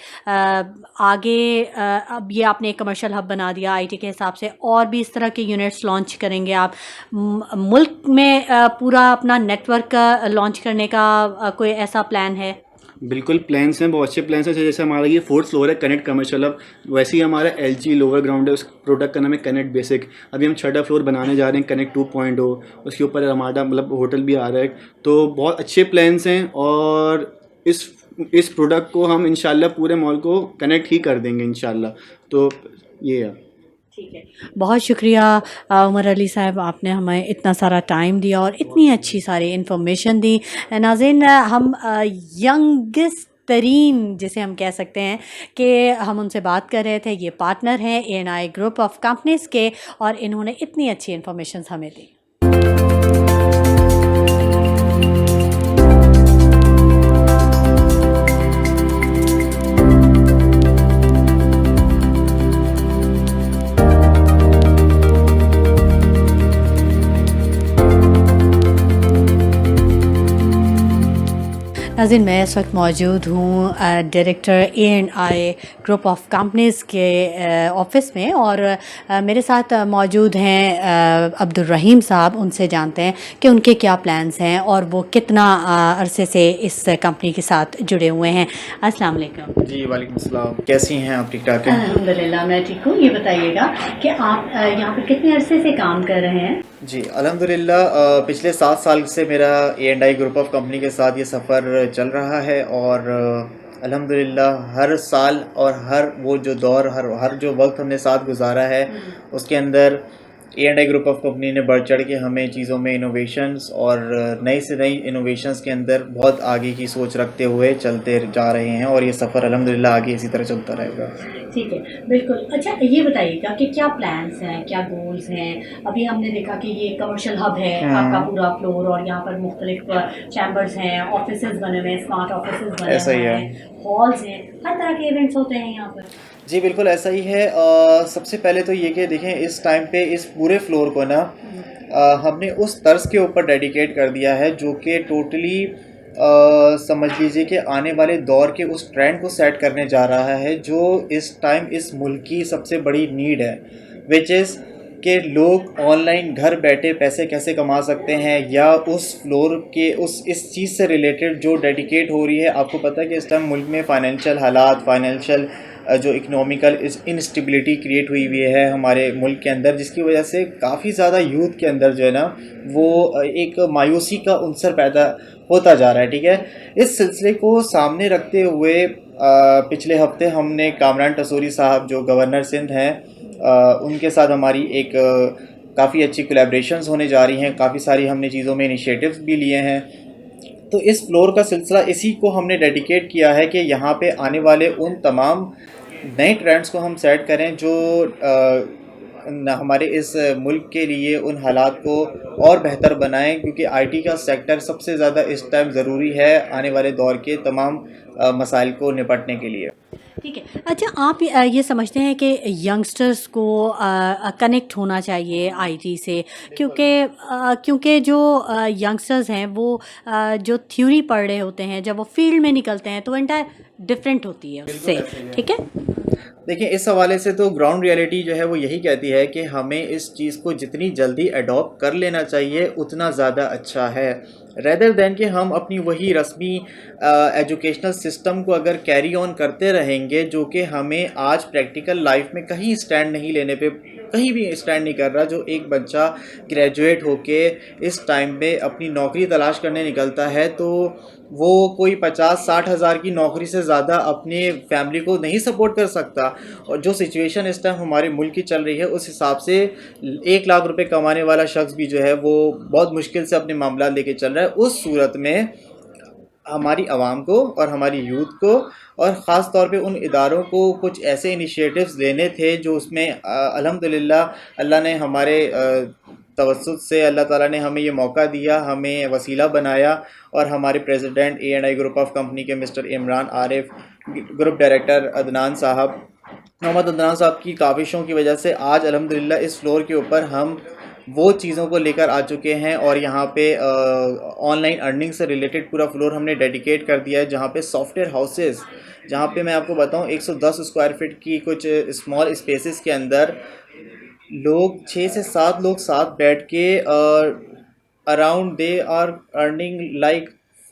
आगे? अब ये आपने एक कमर्शियल हब बना दिया आईटी के हिसाब से, और भी इस तरह के यूनिट्स लॉन्च करेंगे आप? मुल्क में पूरा अपना नेटवर्क लॉन्च करने का कोई ऐसा प्लान है? बिल्कुल प्लान्स हैं, बहुत अच्छे प्लान्स हैं। जैसे हमारा ये 4th फ्लोर है कनेक्ट कमर्शियल हब, वैसे ही हमारा LG लोअर ग्राउंड है, उस प्रोडक्ट का नाम है कनेक्ट बेसिक। अभी हम 6th फ्लोर बनाने जा रहे हैं कनेक्ट 2.0, उसके ऊपर हमारा मतलब होटल भी आ रहा है। तो बहुत अच्छे प्लान्स हैं, और इस प्रोडक्ट को हम इंशाल्लाह पूरे मॉल को कनेक्ट ही कर देंगे इंशाल्लाह। तो ये है। ठीक है, बहुत शुक्रिया उमर अली साहब, आपने हमें इतना सारा टाइम दिया और इतनी अच्छी सारी इन्फॉर्मेशन दी। नाज़रीन, हम यंगेस्ट तरीन जिसे हम कह सकते हैं कि हम उनसे बात कर रहे थे, ये पार्टनर हैं ANI ग्रुप ऑफ कंपनीज़ के, और इन्होंने इतनी अच्छी इन्फॉर्मेशन हमें दी। नाज़रीन, मैं इस वक्त मौजूद हूँ director ANI group of companies के ऑफ़िस में, और मेरे साथ मौजूद हैं अब्दुल रहीम साहब। उनसे जानते हैं कि उनके क्या प्लान्स हैं और वो कितना अरसे से इस कंपनी के साथ जुड़े हुए हैं। अस्सलाम वालेकुम। जी वालेकुम अस्सलाम, कैसी हैं आप? ठीक ठाक हैं? अल्हम्दुलिल्लाह मैं ठीक हूँ। ये बताइएगा कि आप यहाँ पर कितने अरसे से काम कर रहे हैं? जी अल्हम्दुलिल्लाह, पिछले 7 साल से मेरा ANI ग्रुप ऑफ कंपनी के साथ ये सफ़र चल रहा है, और अल्हम्दुलिल्लाह हर साल और हर वो जो दौर, हर जो वक्त हमने साथ गुजारा है, उसके अंदर A&I ग्रुप ऑफ कंपनी ने बढ़ चढ़ के हमें चीज़ों में इनोवेशंस और नई से नई इनोवेशंस के अंदर बहुत आगे की सोच रखते हुए चलते जा रहे हैं, और ये सफ़र अल्हम्दुलिल्लाह आगे इसी तरह चलता रहेगा। ठीक है, बिल्कुल। अच्छा, ये बताइएगा कि क्या प्लान्स हैं, क्या गोल्स हैं? अभी हमने देखा कि ये कमर्शियल हब है आपका पूरा फ्लोर, और यहाँ पर मुख्तलिफ चैम्बर्स हैं, ऑफिसेज बने हुए हैं, स्मार्ट ऑफिसेज बने ऐसा ही हुए है। हैं, हॉल्स हैं, हर तरह के इवेंट्स होते हैं यहाँ पर। जी बिल्कुल ऐसा ही है। सबसे पहले तो ये कि देखें, इस टाइम पे इस पूरे फ्लोर को ना हमने उस तर्ज के ऊपर डेडिकेट कर दिया है जो कि टोटली समझ लीजिए कि आने वाले दौर के उस ट्रेंड को सेट करने जा रहा है जो इस टाइम इस मुल्क की सबसे बड़ी नीड है, विच इज़ कि लोग ऑनलाइन घर बैठे पैसे कैसे कमा सकते हैं, या उस फ्लोर के इस चीज़ से रिलेटेड जो डेडिकेट हो रही है। आपको पता है कि इस टाइम मुल्क में फ़ाइनेंशियल हालात, फ़ाइनेंशियल जो इकोनॉमिकल इंस्टेबिलिटी क्रिएट हुई है हमारे मुल्क के अंदर, जिसकी वजह से काफ़ी ज़्यादा यूथ के अंदर जो है ना वो एक मायूसी का उनसर पैदा होता जा रहा है। ठीक है, इस सिलसिले को सामने रखते हुए पिछले हफ्ते हमने कामरान टसूरी साहब जो गवर्नर सिंध हैं, उनके साथ हमारी एक काफ़ी अच्छी कोलैबोरेशंस होने जा रही हैं। काफ़ी सारी हमने चीज़ों में इनिशिएटिव्स भी लिए हैं। तो इस फ्लोर का सिलसिला इसी को हमने डेडिकेट किया है कि यहाँ पे आने वाले उन तमाम नए ट्रेंड्स को हम सेट करें जो हमारे इस मुल्क के लिए उन हालात को और बेहतर बनाएं, क्योंकि आईटी का सेक्टर सबसे ज़्यादा इस टाइम ज़रूरी है आने वाले दौर के तमाम मसाइल को निपटने के लिए। ठीक है। अच्छा, आप ये समझते हैं कि यंगस्टर्स को कनेक्ट होना चाहिए आईटी से, क्योंकि जो यंगस्टर्स हैं वो जो थ्योरी पढ़ रहे होते हैं, जब वो फील्ड में निकलते हैं तो एंटायर डिफरेंट होती है उससे। ठीक है, देखिए, इस हवाले से तो ग्राउंड रियलिटी जो है वो यही कहती है कि हमें इस चीज़ को जितनी जल्दी अडॉप्ट कर लेना चाहिए उतना ज़्यादा अच्छा है, रेदर दैन कि हम अपनी वही रस्मी एजुकेशनल सिस्टम को अगर कैरी ऑन करते रहेंगे जो कि हमें आज प्रैक्टिकल लाइफ में कहीं स्टैंड नहीं लेने पे कहीं भी स्टैंड नहीं कर रहा। जो एक बच्चा ग्रेजुएट होके इस टाइम पे अपनी नौकरी तलाश करने निकलता है तो वो कोई 50-60 हज़ार की नौकरी से ज़्यादा अपने फैमिली को नहीं सपोर्ट कर सकता, और जो सिचुएशन इस टाइम हमारे मुल्क की चल रही है उस हिसाब से 1 लाख रुपए कमाने वाला शख्स भी जो है वो बहुत मुश्किल से अपने मामला लेके चल रहा है। उस सूरत में हमारी आवाम को और हमारी यूथ को और ख़ास तौर पे उन इदारों को कुछ ऐसे इनिशिएटिव्स लेने थे जो उसमें अल्हम्दुलिल्लाह अल्लाह ने हमारे तवस्सुत से अल्लाह ताला ने हमें ये मौका दिया, हमें वसीला बनाया, और हमारे president A&I group of company के mister Imran Arif, group director Adnan sahab, Mohammad Adnan साहब की काविशों की वजह से आज अल्हम्दुलिल्लाह इस फ्लोर के ऊपर हम वो चीज़ों को लेकर आ चुके हैं, और यहाँ पे ऑनलाइन अर्निंग से रिलेटेड पूरा फ्लोर हमने डेडिकेट कर दिया है, जहाँ पे सॉफ्टवेयर हाउसेस, जहाँ पे मैं आपको बताऊँ 110 स्क्वायर फीट की कुछ स्मॉल स्पेसेस के अंदर लोग 6 से 7 लोग साथ बैठ के around they are earning like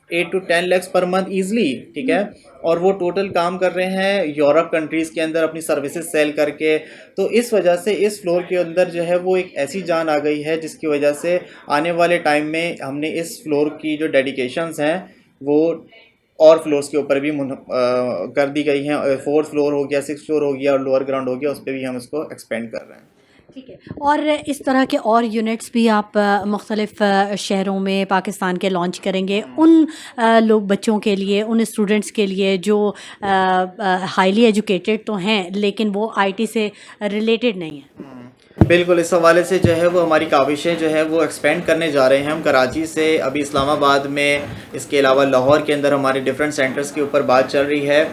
8 to 10 lakhs per month easily. ठीक है, और वो टोटल काम कर रहे हैं यूरोप कंट्रीज़ के अंदर अपनी सर्विसेज सेल करके। तो इस वजह से इस फ्लोर के अंदर जो है वो एक ऐसी जान आ गई है जिसकी वजह से आने वाले टाइम में हमने इस फ्लोर की जो डेडिकेशंस हैं वो और फ्लोर्स के ऊपर भी कर दी गई हैं। 4th फ्लोर हो गया, 6th फ्लोर हो गया, और लोअर ग्राउंड हो गया, उस पर भी हम इसको एक्सपेंड कर रहे हैं। ठीक है। और इस तरह के और यूनिट्स भी आप मुख्तलिफ शहरों में पाकिस्तान के लॉन्च करेंगे उन लोग बच्चों के लिए, उन स्टूडेंट्स के लिए जो हाईली एजुकेटेड तो हैं लेकिन वो आईटी से रिलेटेड नहीं है। बिल्कुल, इस हवाले से जो है वो हमारी काविशें जो है वो एक्सपेंड करने जा रहे हैं। हम कराची से अभी इस्लामाबाद में, इसके अलावा लाहौर के अंदर हमारे डिफरेंट सेंटर्स के ऊपर बात चल रही है।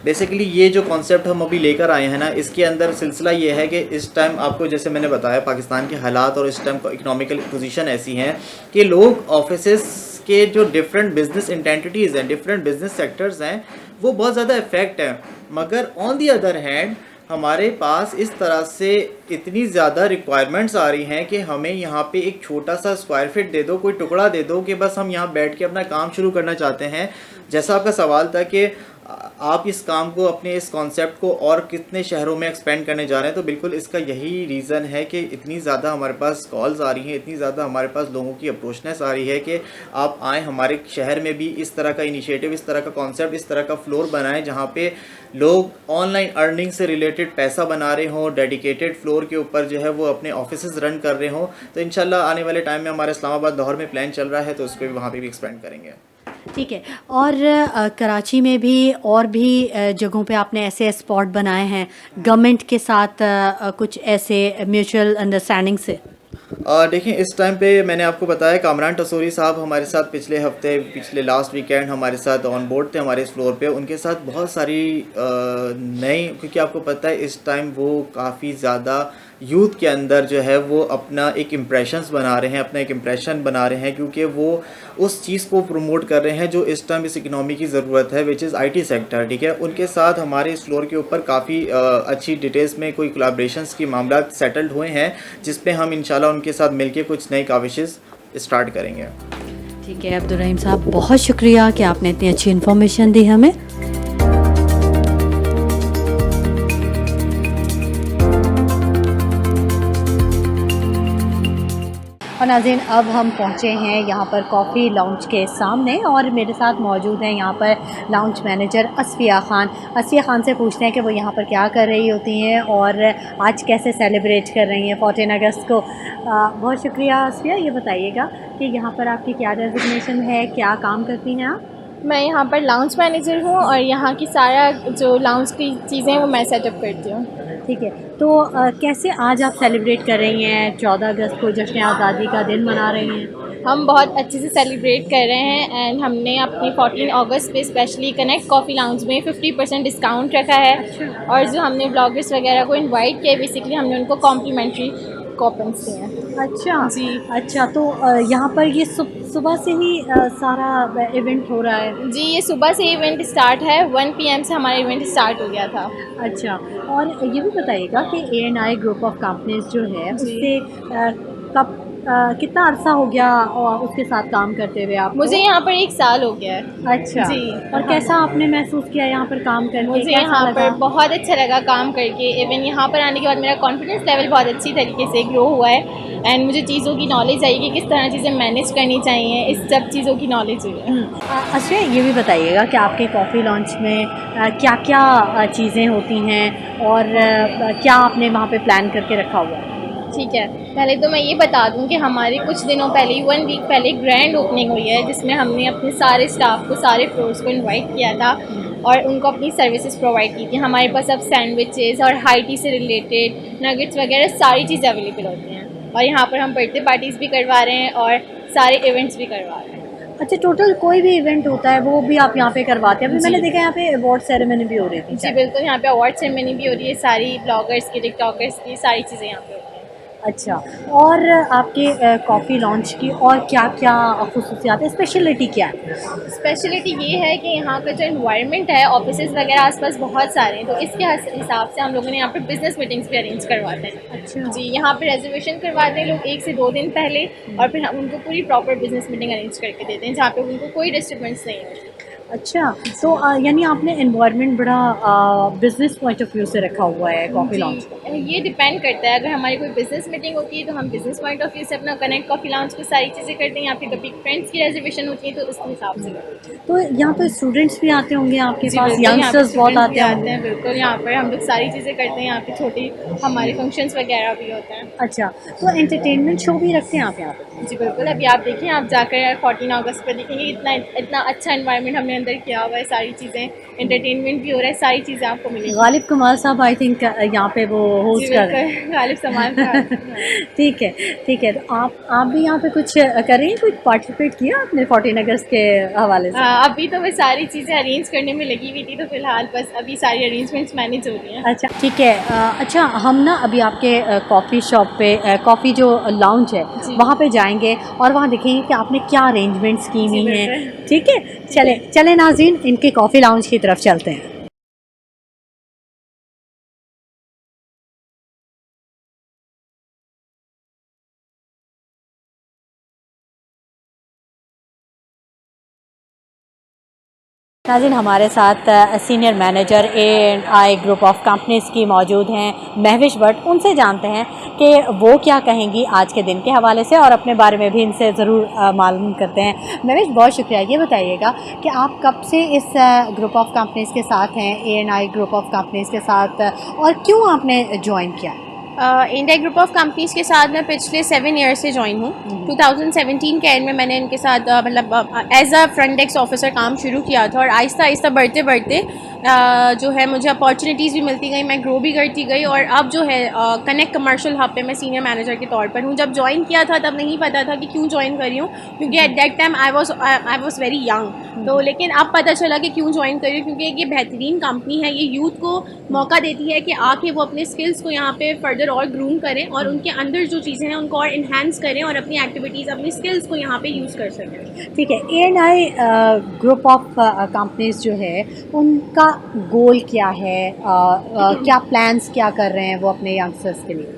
बेसिकली ये जो कॉन्सेप्ट हम अभी लेकर आए हैं ना, इसके अंदर सिलसिला ये है कि इस टाइम आपको जैसे मैंने बताया पाकिस्तान के हालात और इस टाइम इकोनॉमिकल पोजीशन ऐसी हैं कि लोग ऑफिसेस के जो डिफरेंट बिजनेस इंटेंटिटीज़ हैं, डिफरेंट बिजनेस सेक्टर्स हैं, वो बहुत ज़्यादा इफेक्ट हैं। मगर ऑन दी अदर हैंड हमारे पास इस तरह से इतनी ज़्यादा रिक्वायरमेंट्स आ रही हैं कि हमें यहाँ पे एक छोटा सा स्क्वायर फीट दे दो, कोई टुकड़ा दे दो कि बस हम यहाँ बैठ के अपना काम शुरू करना चाहते हैं। जैसा आपका सवाल था कि आप इस काम को, अपने इस कॉन्सेप्ट को और कितने शहरों में एक्सपेंड करने जा रहे हैं, तो बिल्कुल इसका यही रीज़न है कि इतनी ज़्यादा हमारे पास कॉल्स आ रही हैं, इतनी ज़्यादा हमारे पास लोगों की अप्रोचनेस आ रही है कि आप आएँ हमारे शहर में भी इस तरह का इनिशिएटिव, इस तरह का कॉन्सेप्ट, इस तरह का फ्लोर बनाएं जहाँ पे लोग ऑनलाइन अर्निंग से रिलेटेड पैसा बना रहे हों, डेडिकेटेड फ्लोर के ऊपर जो है वो अपने ऑफिसेज रन कर रहे हों। तो इंशाल्लाह आने वाले टाइम में हमारे इस्लामाबाद लाहौर में प्लान चल रहा है, तो उस पर भी वहाँ पे भी एक्सपेंड करेंगे। ठीक है। और कराची में भी और भी जगहों पे आपने ऐसे स्पॉट बनाए हैं गवर्नमेंट के साथ कुछ ऐसे म्यूचुअल अंडरस्टैंडिंग से? देखिए, इस टाइम पे मैंने आपको बताया कामरान टसूरी साहब हमारे साथ पिछले लास्ट वीकेंड हमारे साथ ऑन बोर्ड थे हमारे इस फ्लोर पे। उनके साथ बहुत सारी नई, क्योंकि आपको पता है इस टाइम वो काफ़ी ज़्यादा यूथ के अंदर जो है वो अपना एक इम्प्रेशंस बना रहे हैं, अपना एक इम्प्रेशन बना रहे हैं, क्योंकि वो उस चीज़ को प्रमोट कर रहे हैं जो इस टाइम इस इकनॉमी की ज़रूरत है, विच इज़ आईटी सेक्टर। ठीक है, उनके साथ हमारे इस फ्लोर के ऊपर काफ़ी अच्छी डिटेल्स में कोई कोलैबोरेशंस की मामला सेटल्ड हुए हैं, जिस पे हम इंशाल्लाह उनके साथ मिलके कुछ नई काविशें स्टार्ट करेंगे। ठीक है अब्दुर्रहीम साहब, बहुत शुक्रिया कि आपने इतनी अच्छी इन्फॉर्मेशन दी हमें। और नाज़रीन, अब हम पहुँचे हैं यहाँ पर कॉफ़ी लाउंज के सामने और मेरे साथ मौजूद हैं यहाँ पर लाउंज मैनेजर असफिया ख़ान। असफिया ख़ान से पूछते हैं कि वो यहाँ पर क्या कर रही होती हैं और आज कैसे सेलिब्रेट कर रही हैं 14 अगस्त को। बहुत शुक्रिया असफिया, ये बताइएगा कि यहाँ पर आपकी क्या डेजिग्नेशन है, क्या काम करती हैं आप? मैं यहाँ पर लाउंज मैनेजर हूँ और यहाँ की सारा जो लाउंज की चीज़ें हैं वो मैं सेटअप करती हूँ। ठीक है, तो कैसे आज आप सेलिब्रेट कर रही हैं 14 अगस्त को, जश्न आज़ादी का दिन मना रही हैं? हम बहुत अच्छे से सेलिब्रेट कर रहे हैं एंड हमने अपनी 14 अगस्त पे स्पेशली कनेक्ट कॉफ़ी लाउंज में 50% डिस्काउंट रखा है। और जो हमने ब्लॉगर्स वगैरह को इनवाइट किया, बेसिकली हमने उनको कॉम्प्लीमेंट्री कॉपन्स दिए हैं। अच्छा जी। अच्छा, तो यहाँ पर ये सुबह से ही सारा इवेंट हो रहा है? जी, ये सुबह से इवेंट स्टार्ट है, 1 PM से हमारा इवेंट स्टार्ट हो गया था। अच्छा, और ये भी बताइएगा कि A&I ग्रुप ऑफ कंपनीज जो है जी। उससे कब कितना अरसा हो गया और उसके साथ काम करते हुए आपको? मुझे यहाँ पर 1 साल हो गया है। अच्छा, जी। और कैसा आपने महसूस किया यहाँ पर काम करके? मुझे कैसा यहाँ लगा? पर बहुत अच्छा लगा काम करके। इवन यहाँ पर आने के बाद मेरा कॉन्फिडेंस लेवल बहुत अच्छी तरीके से ग्रो हुआ है एंड मुझे चीज़ों की नॉलेज आई कि किस तरह चीज़ें मैनेज करनी चाहिए, इस सब चीज़ों की नॉलेज हुई है। अच्छा, ये भी बताइएगा कि आपके कॉफ़ी लॉन्च में क्या-क्या चीज़ें होती हैं और क्या आपने वहाँ पे प्लान करके रखा हुआ है? ठीक है, पहले तो मैं ये बता दूँ कि हमारे कुछ दिनों पहले ही 1 वीक पहले ग्रैंड ओपनिंग हुई है, जिसमें हमने अपने सारे स्टाफ को, सारे फ्लोर्स को इनवाइट किया था और उनको अपनी सर्विसेज प्रोवाइड की थी। हमारे पास अब सैंडविचेज़ और हाई टी से रिलेटेड नगेट्स वगैरह सारी चीज़ें अवेलेबल होती हैं और यहाँ पर हम बर्थडे पार्टीज़ भी करवा रहे हैं और सारे इवेंट्स भी करवा रहे हैं। अच्छा, टोटल कोई भी इवेंट होता है वो भी आप यहाँ पे करवाते हैं? अभी जी। मैंने देखा यहाँ पे अवार्ड सेरेमनी भी हो रही थी जी शायद। बिल्कुल, यहाँ पे अवार्ड सेरेमनी भी हो रही है, सारी ब्लॉगर्स की, टिकटॉकर्स की सारी चीज़ें यहाँ पे होती हैं। अच्छा, और आपके कॉफ़ी लॉन्च की और क्या-क्या ख़ुसूसियात है, स्पेशलिटी क्या है? स्पेशलिटी ये है कि यहाँ का जो इन्वायरमेंट है, ऑफिसेज़ वगैरह आसपास बहुत सारे हैं, तो इसके हिसाब से हम लोगों ने यहाँ पे बिज़नेस मीटिंग्स भी अरेंज करवाते हैं। अच्छा। जी, यहाँ पे रिजर्वेशन करवाते हैं लोग 1 से 2 दिन पहले और फिर हम उनको पूरी प्रॉपर बिज़नेस मीटिंग अरेंज करके देते हैं, जहाँ पे उनको कोई डिस्टर्बेंस नहीं होती। अच्छा, तो यानी आपने एनवायरनमेंट बड़ा बिज़नेस पॉइंट ऑफ व्यू से रखा हुआ है कॉफ़ी लॉन्च को। जी, ये डिपेंड करता है, अगर हमारी कोई बिज़नेस मीटिंग होती है तो हम बिज़नेस पॉइंट ऑफ व्यू से अपना कनेक्ट कॉफ़ी लाउंज को सारी चीज़ें करते हैं, या फिर कभी फ्रेंड्स की रिजर्वेशन होती है तो उस हिसाब से करते हैं। तो यहाँ पे स्टूडेंट्स भी आते होंगे आपके जी, पास, बिल्कुल, यहाँ पे यंगस्टर्स बहुत स्टूडेंट्स भी आते आते होंगे? हैं, बिल्कुल, यहाँ पर हम लोग सारी चीज़ें करते हैं, यहाँ पे छोटी हमारे फंक्शंस वगैरह भी होते हैं। अच्छा, तो एंटरटेनमेंट शो भी रखते हैं आप यहाँ पे? जी बिल्कुल, अभी आप देखिए, आप जाकर 14 अगस्त पर देखेंगे इतना इतना अच्छा एनवायरनमेंट हमने अंदर किया हुआ है, सारी चीज़ें, एंटरटेनमेंट भी हो रहा है, सारी चीज़ें आपको मिलेंगी। गालिब कमाल साहब आई थिंक यहाँ पे वो जी होस्ट कर रहे हैं। बिल्कुल, गालिब सामान का ठीक है, ठीक है। तो आप भी यहाँ पे कुछ कर रही हैं, कुछ पार्टिसिपेट किया आपने 14 अगस्त के हवाले से? अभी तो मैं सारी चीज़ें अरेंज करने में लगी हुई थी, तो फ़िलहाल बस अभी सारी अरेंजमेंट्स मैनेज हो रही हैं। अच्छा, ठीक है। अच्छा, हम ना अभी आपके कॉफ़ी शॉप पे कॉफ़ी जो लाउंज है जी। वहाँ पे जाएँगे और वहाँ देखेंगे कि आपने क्या अरेंजमेंट्स की जी, हुई हैं। बिल्कुल। ठीक है? चलें नाज़रीन, इनके कॉफ़ी लाउंज की तरफ चलते हैं। नाज़रीन, हमारे साथ senior manager A&I group of companies की मौजूद हैं महविश भट्ट। उनसे जानते हैं कि वो क्या कहेंगी आज के दिन के हवाले से और अपने बारे में भी इनसे ज़रूर मालूम करते हैं। महविश, बहुत शुक्रिया। ये बताइएगा कि आप कब से इस ग्रुप ऑफ कंपनीज़ के साथ हैं, A&I ग्रुप ऑफ कंपनीज़ के साथ, और क्यों आपने ज्वाइन किया? A&I ग्रुप ऑफ कंपनीज़ के साथ मैं पिछले 7 ईयर से ज्वाइन हूँ। 2017 के एंड में मैंने इनके साथ मतलब as a front desk officer काम शुरू किया था और आहिस्ता आहिस्ता बढ़ते बढ़ते जो है मुझे अपॉर्चुनिटीज़ भी मिलती गई, मैं ग्रो भी करती गई और अब जो है कनेक्ट कमर्शियल हब पे मैं सीनियर मैनेजर के तौर पर हूँ। जब ज्वाइन किया था तब नहीं पता था कि क्यों ज्वाइन करी हूँ, क्योंकि at that time I was very young. तो लेकिन अब पता चला कि क्यों ज्वाइन करी हूँ, क्योंकि ये बेहतरीन कंपनी है। ये यूथ को मौका देती है कि आके वो अपने स्किल्स को यहाँ पे फर्दर और ग्रूम करें और उनके अंदर जो चीज़ें हैं उनको और इन्हांस करें और अपनी एक्टिविटीज़, अपनी स्किल्स को यहाँ पे यूज़ कर सकें। ठीक है, A&I ग्रुप ऑफ कंपनीज़ जो है उनका गोल क्या है, क्या प्लान्स क्या कर रहे हैं वो अपने यंगस्टर्स के लिए?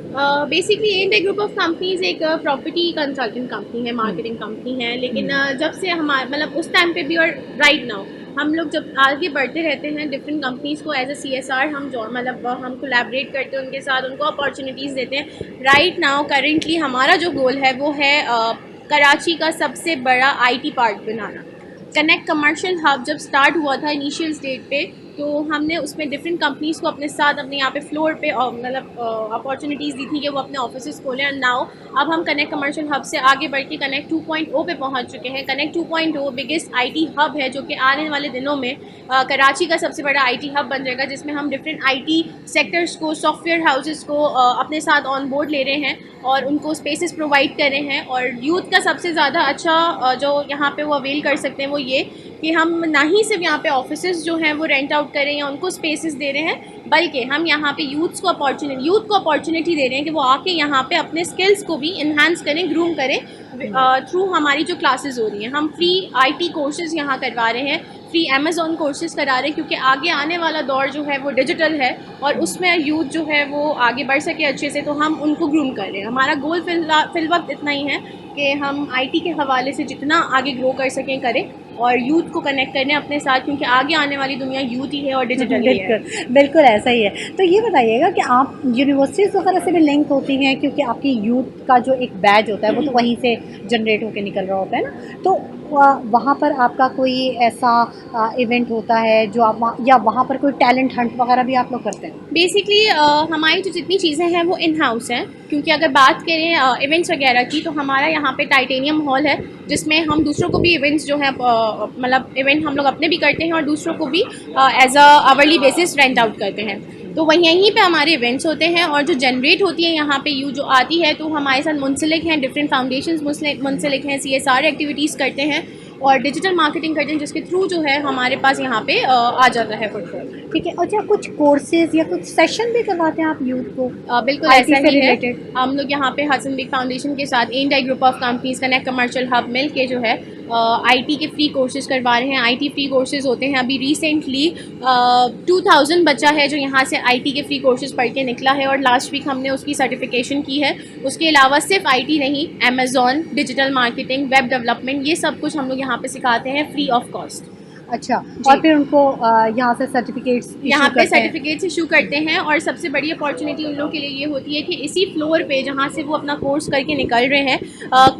Basically A&I group of companies एक प्रॉपर्टी कंसल्टेंट कंपनी है, मार्केटिंग कंपनी है। लेकिन जब से हमारे मतलब उस टाइम पे भी और राइट नाउ हम लोग जब आगे बढ़ते रहते हैं डिफरेंट कंपनीज़ को एज अ CSR हम जो मतलब हम कोलैबोरेट करते हैं उनके साथ, उनको अपॉर्चुनिटीज़ देते हैं। राइट नाउ करेंटली हमारा जो गोल है वो है कराची का सबसे बड़ा IT park banana. Connect commercial hub जब स्टार्ट हुआ था इनिशियल स्टेज पे, तो हमने उसमें डिफरेंट कंपनीज़ को अपने साथ अपने यहाँ पे फ्लोर पे मतलब अपॉर्चुनिटीज़ दी थी कि वो अपने ऑफिसेस खोलें। एंड नाउ अब हम कनेक्ट कमर्शियल हब से आगे बढ़ के कनेक्ट 2.0 पे पहुँच चुके हैं। कनेक्ट 2.0 बिगेस्ट IT हब है जो कि आने वाले दिनों में कराची का सबसे बड़ा IT हब बन जाएगा, जिसमें हम डिफरेंट IT सेक्टर्स को, सॉफ्टवेयर हाउसेस को अपने साथ ऑन बोर्ड ले रहे हैं और उनको स्पेसेस प्रोवाइड कर रहे हैं। और यूथ का सबसे ज़्यादा अच्छा जो यहाँ पे वो अवेल कर सकते हैं वो ये कि हम ना ही सिर्फ यहाँ पे ऑफिसेज जो हैं वो रेंट आउट कर रहे हैं या उनको स्पेसेस दे रहे हैं, बल्कि हम यहाँ पे यूथ को अपॉर्चुनिटी दे रहे हैं कि वो आके यहाँ पे अपने स्किल्स को भी इन्हांस करें, ग्रूम करें थ्रू हमारी जो क्लासेस हो रही हैं। हम फ्री IT कोर्सेज़ यहाँ करवा रहे हैं, फ्री Amazon कोर्सेज़ करा रहे हैं, क्योंकि आगे आने वाला दौर जो है वो डिजिटल है और उसमें यूथ जो है वो आगे बढ़ सके अच्छे से, तो हम उनको ग्रूम कर रहे हैं। हमारा गोल फिल वक्त इतना ही है कि हम IT के हवाले से जितना आगे ग्रो कर सकें करें और यूथ को कनेक्ट करने अपने साथ, क्योंकि आगे आने वाली दुनिया यूथ ही है और डिजिटल ही है। बिल्कुल ऐसा ही है। तो ये बताइएगा कि आप यूनिवर्सिटीज़ वगैरह से भी लिंक होती हैं, क्योंकि आपकी यूथ का जो एक बैच होता है वो तो वहीं से जनरेट होकर निकल रहा होता है ना, तो वहाँ पर आपका कोई ऐसा इवेंट होता है जो आप या वहाँ पर कोई टैलेंट हंट वगैरह भी आप लोग करते हैं? बेसिकली हमारी जो जितनी चीज़ें हैं वो इन हाउस हैं, क्योंकि अगर बात करें इवेंट्स वगैरह की तो हमारा यहाँ पे टाइटेनियम हॉल है जिसमें हम दूसरों को भी इवेंट्स जो है मतलब इवेंट हम लोग अपने भी करते हैं और दूसरों को भी as a hourly basis rent out करते हैं। तो वहीं यहीं पे हमारे इवेंट्स होते हैं और जो जनरेट होती है यहाँ पे यूथ जो आती है तो हमारे साथ मुंसलिक हैं, डिफरेंट फाउंडेशंस मुंसलिक हैं, CSR एक्टिविटीज़ करते हैं और डिजिटल मार्केटिंग करते हैं, जिसके थ्रू जो है हमारे पास यहाँ पे आ जाता है फुटफॉल। ठीक है, और क्या कुछ कोर्सेज या कुछ सेशन भी करवाते हैं आप यूथ को? बिल्कुल IT ऐसा से ही है। रिलेटेड? हम लोग यहाँ पे हसन बिग फाउंडेशन के साथ A&I group of companies connect commercial hub मिल के जो है IT के फ्री कोर्सेज करवा रहे हैं। IT फ्री कोर्सेज होते हैं। अभी रिसेंटली 2000 बच्चा है जो यहाँ से IT के फ्री कोर्सेज पढ़ के निकला है और लास्ट वीक हमने उसकी सर्टिफिकेशन की है। उसके अलावा सिर्फ IT नहीं, Amazon, digital marketing, web development, ये सब कुछ हम लोग यहाँ पे सिखाते हैं फ्री ऑफ कॉस्ट। अच्छा, और फिर उनको यहाँ से सर्टिफिकेट्स यहाँ पे सर्टिफिकेट्स इशू करते हैं और सबसे बड़ी अपॉर्चुनिटी उन लोगों के लिए ये होती है कि इसी फ्लोर पे जहाँ से वो अपना कोर्स करके निकल रहे हैं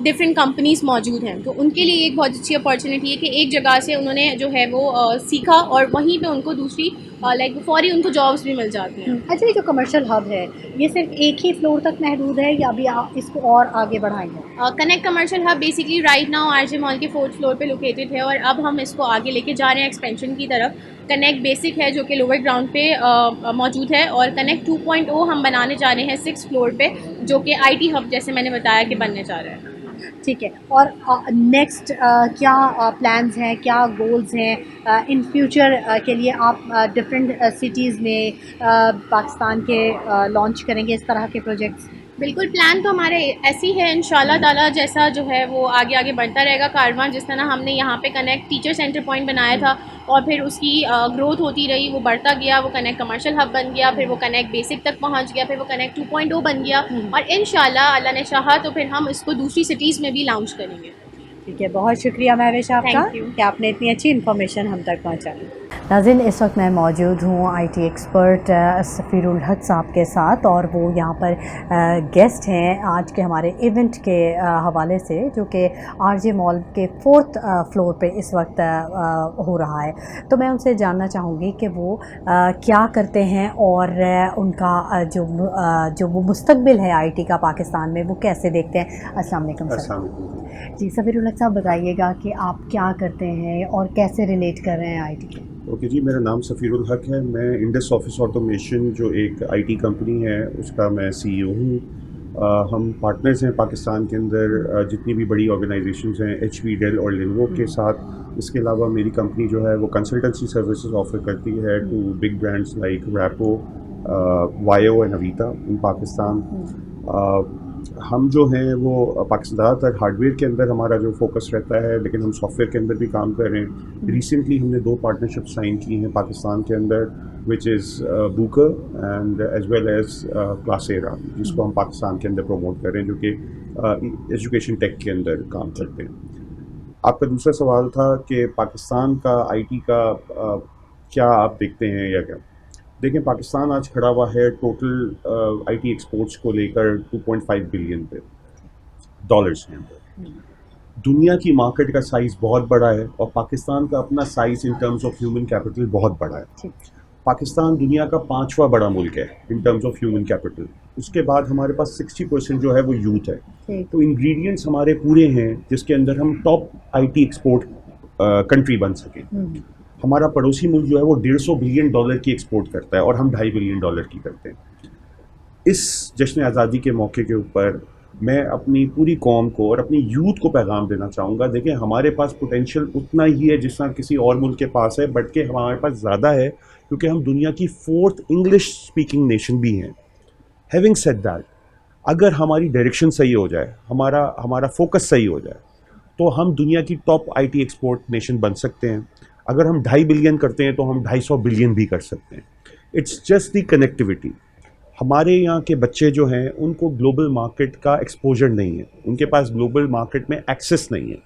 डिफरेंट कंपनीज मौजूद हैं, तो उनके लिए एक बहुत अच्छी अपॉर्चुनिटी है कि एक जगह से उन्होंने जो है वो सीखा और वहीं पे उनको दूसरी लाइक फौरी उनको जॉब्स भी मिल जाती हैं। अच्छा, ये जो कमर्शियल हब है ये सिर्फ एक ही फ्लोर तक महदूद है या अभी आप इसको और आगे बढ़ाएंगे? Connect commercial hub basically right now RJ mall के 4th फ्लोर पे लोकेटेड है और अब हम इसको आगे लेके जा रहे हैं एक्सपेंशन की तरफ। कनेक्ट बेसिक है जो कि लोअर ग्राउंड पे मौजूद है और कनेक्ट 2.0 हम बनाने जा रहे हैं 6th फ्लोर पे, जो कि IT हब जैसे मैंने बताया कि बनने जा रहा है। ठीक है, और नेक्स्ट क्या प्लान्स हैं, क्या गोल्स हैं इन फ्यूचर के लिए? आप डिफरेंट सिटीज़ में पाकिस्तान के लॉन्च करेंगे इस तरह के प्रोजेक्ट्स? बिल्कुल, प्लान तो हमारे ऐसी है इंशाल्लाह ताला, जैसा जो है वो आगे आगे बढ़ता रहेगा कारवां। जिस तरह हमने यहाँ पे कनेक्ट टीचर सेंटर पॉइंट बनाया था और फिर उसकी ग्रोथ होती रही, वो बढ़ता गया, वो कनेक्ट कमर्शियल हब बन गया, फिर वो कनेक्ट बेसिक तक पहुँच गया, फिर वो कनेक्ट 2.0 बन गया और इंशाल्लाह अल्लाह ने चाहा तो फिर हम इसको दूसरी सिटीज़ में भी लॉन्च करेंगे। ठीक है, बहुत शुक्रिया महविश आपका Thank you. कि आपने इतनी अच्छी इन्फॉर्मेशन हम तक पहुंचाई। नाज़रीन, इस वक्त मैं मौजूद हूँ आईटी एक्सपर्ट सफ़ीरुल हक साहब के साथ, और वो यहाँ पर गेस्ट हैं आज के हमारे इवेंट के हवाले से, जो कि आरजे मॉल के 4th फ्लोर पे इस वक्त हो रहा है। तो मैं उनसे जानना चाहूँगी कि वो क्या करते हैं और उनका जो वो मुस्तकबिल है आईटी का पाकिस्तान में, वो कैसे देखते हैं। अस्सलाम वालेकुम सर। जी, सफ़ीरुल हक साहब बताइएगा कि आप क्या करते हैं और कैसे रिलेट कर रहे हैं आईटी के। ओके जी, मेरा नाम सफ़ीरुल हक है। मैं इंडस ऑफिस ऑटोमेशन जो एक आईटी कंपनी है उसका मैं सीईओ हूँ। हम पार्टनर्स हैं पाकिस्तान के अंदर जितनी भी बड़ी ऑर्गेनाइजेशंस हैं, HP, डेल और लेनोवो के साथ। इसके अलावा मेरी कंपनी जो है वो कंसल्टेंसी सर्विसेज ऑफर करती है टू बिग ब्रांड्स लाइक रैपो, वायो एंड अवीता इन पाकिस्तान। हम जो हैं वो पाकिस्तान ज़्यादातर हार्डवेयर के अंदर हमारा जो फोकस रहता है, लेकिन हम सॉफ्टवेयर के अंदर भी काम कर रहे हैं। रिसेंटली हमने 2 पार्टनरशिप साइन की हैं पाकिस्तान के अंदर, which is Booker and as well as Classera, जिसको हम पाकिस्तान के अंदर प्रमोट कर रहे हैं, जो कि एजुकेशन टेक के अंदर काम करते हैं। आपका दूसरा सवाल था कि पाकिस्तान का आईटी का क्या आप देखते हैं या क्या। देखें, पाकिस्तान आज खड़ा हुआ है टोटल आईटी एक्सपोर्ट्स को लेकर 2.5 बिलियन पे डॉलर्स के अंदर। दुनिया की मार्केट का साइज़ बहुत बड़ा है और पाकिस्तान का अपना size in terms of human capital बहुत बड़ा है। पाकिस्तान दुनिया का 5वां बड़ा मुल्क है in terms of human capital. उसके बाद हमारे पास 60% जो है वो यूथ है। तो इंग्रेडिएंट्स हमारे पूरे हैं जिसके अंदर हम टॉप आईटी एक्सपोर्ट कंट्री बन सकें। हमारा पड़ोसी मुल्क जो है वो $150 बिलियन की एक्सपोर्ट करता है और हम $2.5 बिलियन की करते हैं। इस जश्न आज़ादी के मौके के ऊपर मैं अपनी पूरी कौम को और अपनी यूथ को पैगाम देना चाहूँगा। देखें, हमारे पास पोटेंशियल उतना ही है जितना किसी और मुल्क के पास है, बट के हमारे पास ज़्यादा है क्योंकि हम दुनिया की 4th इंग्लिश स्पीकिंग नेशन भी हैं। हैविंग सेड दैट, अगर हमारी डायरेक्शन सही हो जाए, हमारा फोकस सही हो जाए, तो हम दुनिया की टॉप आईटी एक्सपोर्ट नेशन बन सकते हैं। अगर हम 2.5 बिलियन करते हैं तो हम 250 बिलियन भी कर सकते हैं। It's just the connectivity. हमारे यहाँ के बच्चे जो हैं उनको ग्लोबल मार्केट का एक्सपोजर नहीं है, उनके पास ग्लोबल मार्केट में एक्सेस नहीं है।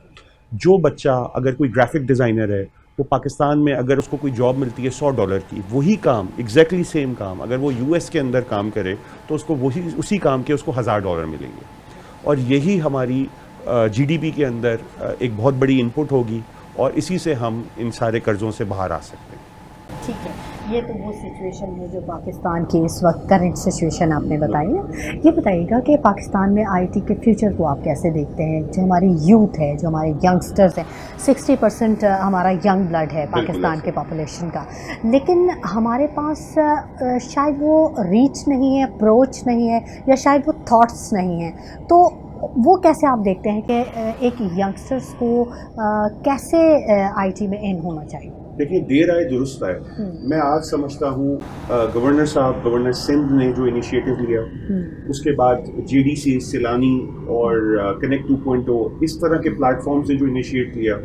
जो बच्चा अगर कोई ग्राफिक डिज़ाइनर है, वो पाकिस्तान में अगर उसको कोई जॉब मिलती है $100 की, वही काम, एग्जैक्टली सेम काम अगर वो US के अंदर काम करे तो उसको उसी काम के उसको $1000 मिलेंगे। और यही हमारी GDP के अंदर एक बहुत बड़ी इनपुट होगी और इसी से हम इन सारे कर्ज़ों से बाहर आ सकते हैं। ठीक है, ये तो वो सिचुएशन है जो पाकिस्तान की इस वक्त करंट सिचुएशन आपने बताई है। ये बताइएगा कि पाकिस्तान में आईटी के फ्यूचर को आप कैसे देखते हैं। जो हमारी यूथ है, जो हमारे यंगस्टर्स हैं, 60% हमारा यंग ब्लड है पाकिस्तान के पॉपुलेशन का, लेकिन हमारे पास शायद वो रीच नहीं है, अप्रोच नहीं है, या शायद वो थॉट्स नहीं हैं। तो वो कैसे आप देखते हैं कि एक यंगस्टर्स को कैसे आईटी में इन होना चाहिए। देखिए, देर आए दुरुस्त आए। मैं आज समझता हूँ गवर्नर साहब, गवर्नर सिंध ने जो इनिशिएटिव लिया, उसके बाद GDC, सिलानी और कनेक्ट 2.0 इस तरह के प्लेटफॉर्म्स ने जो इनिशिएट किया,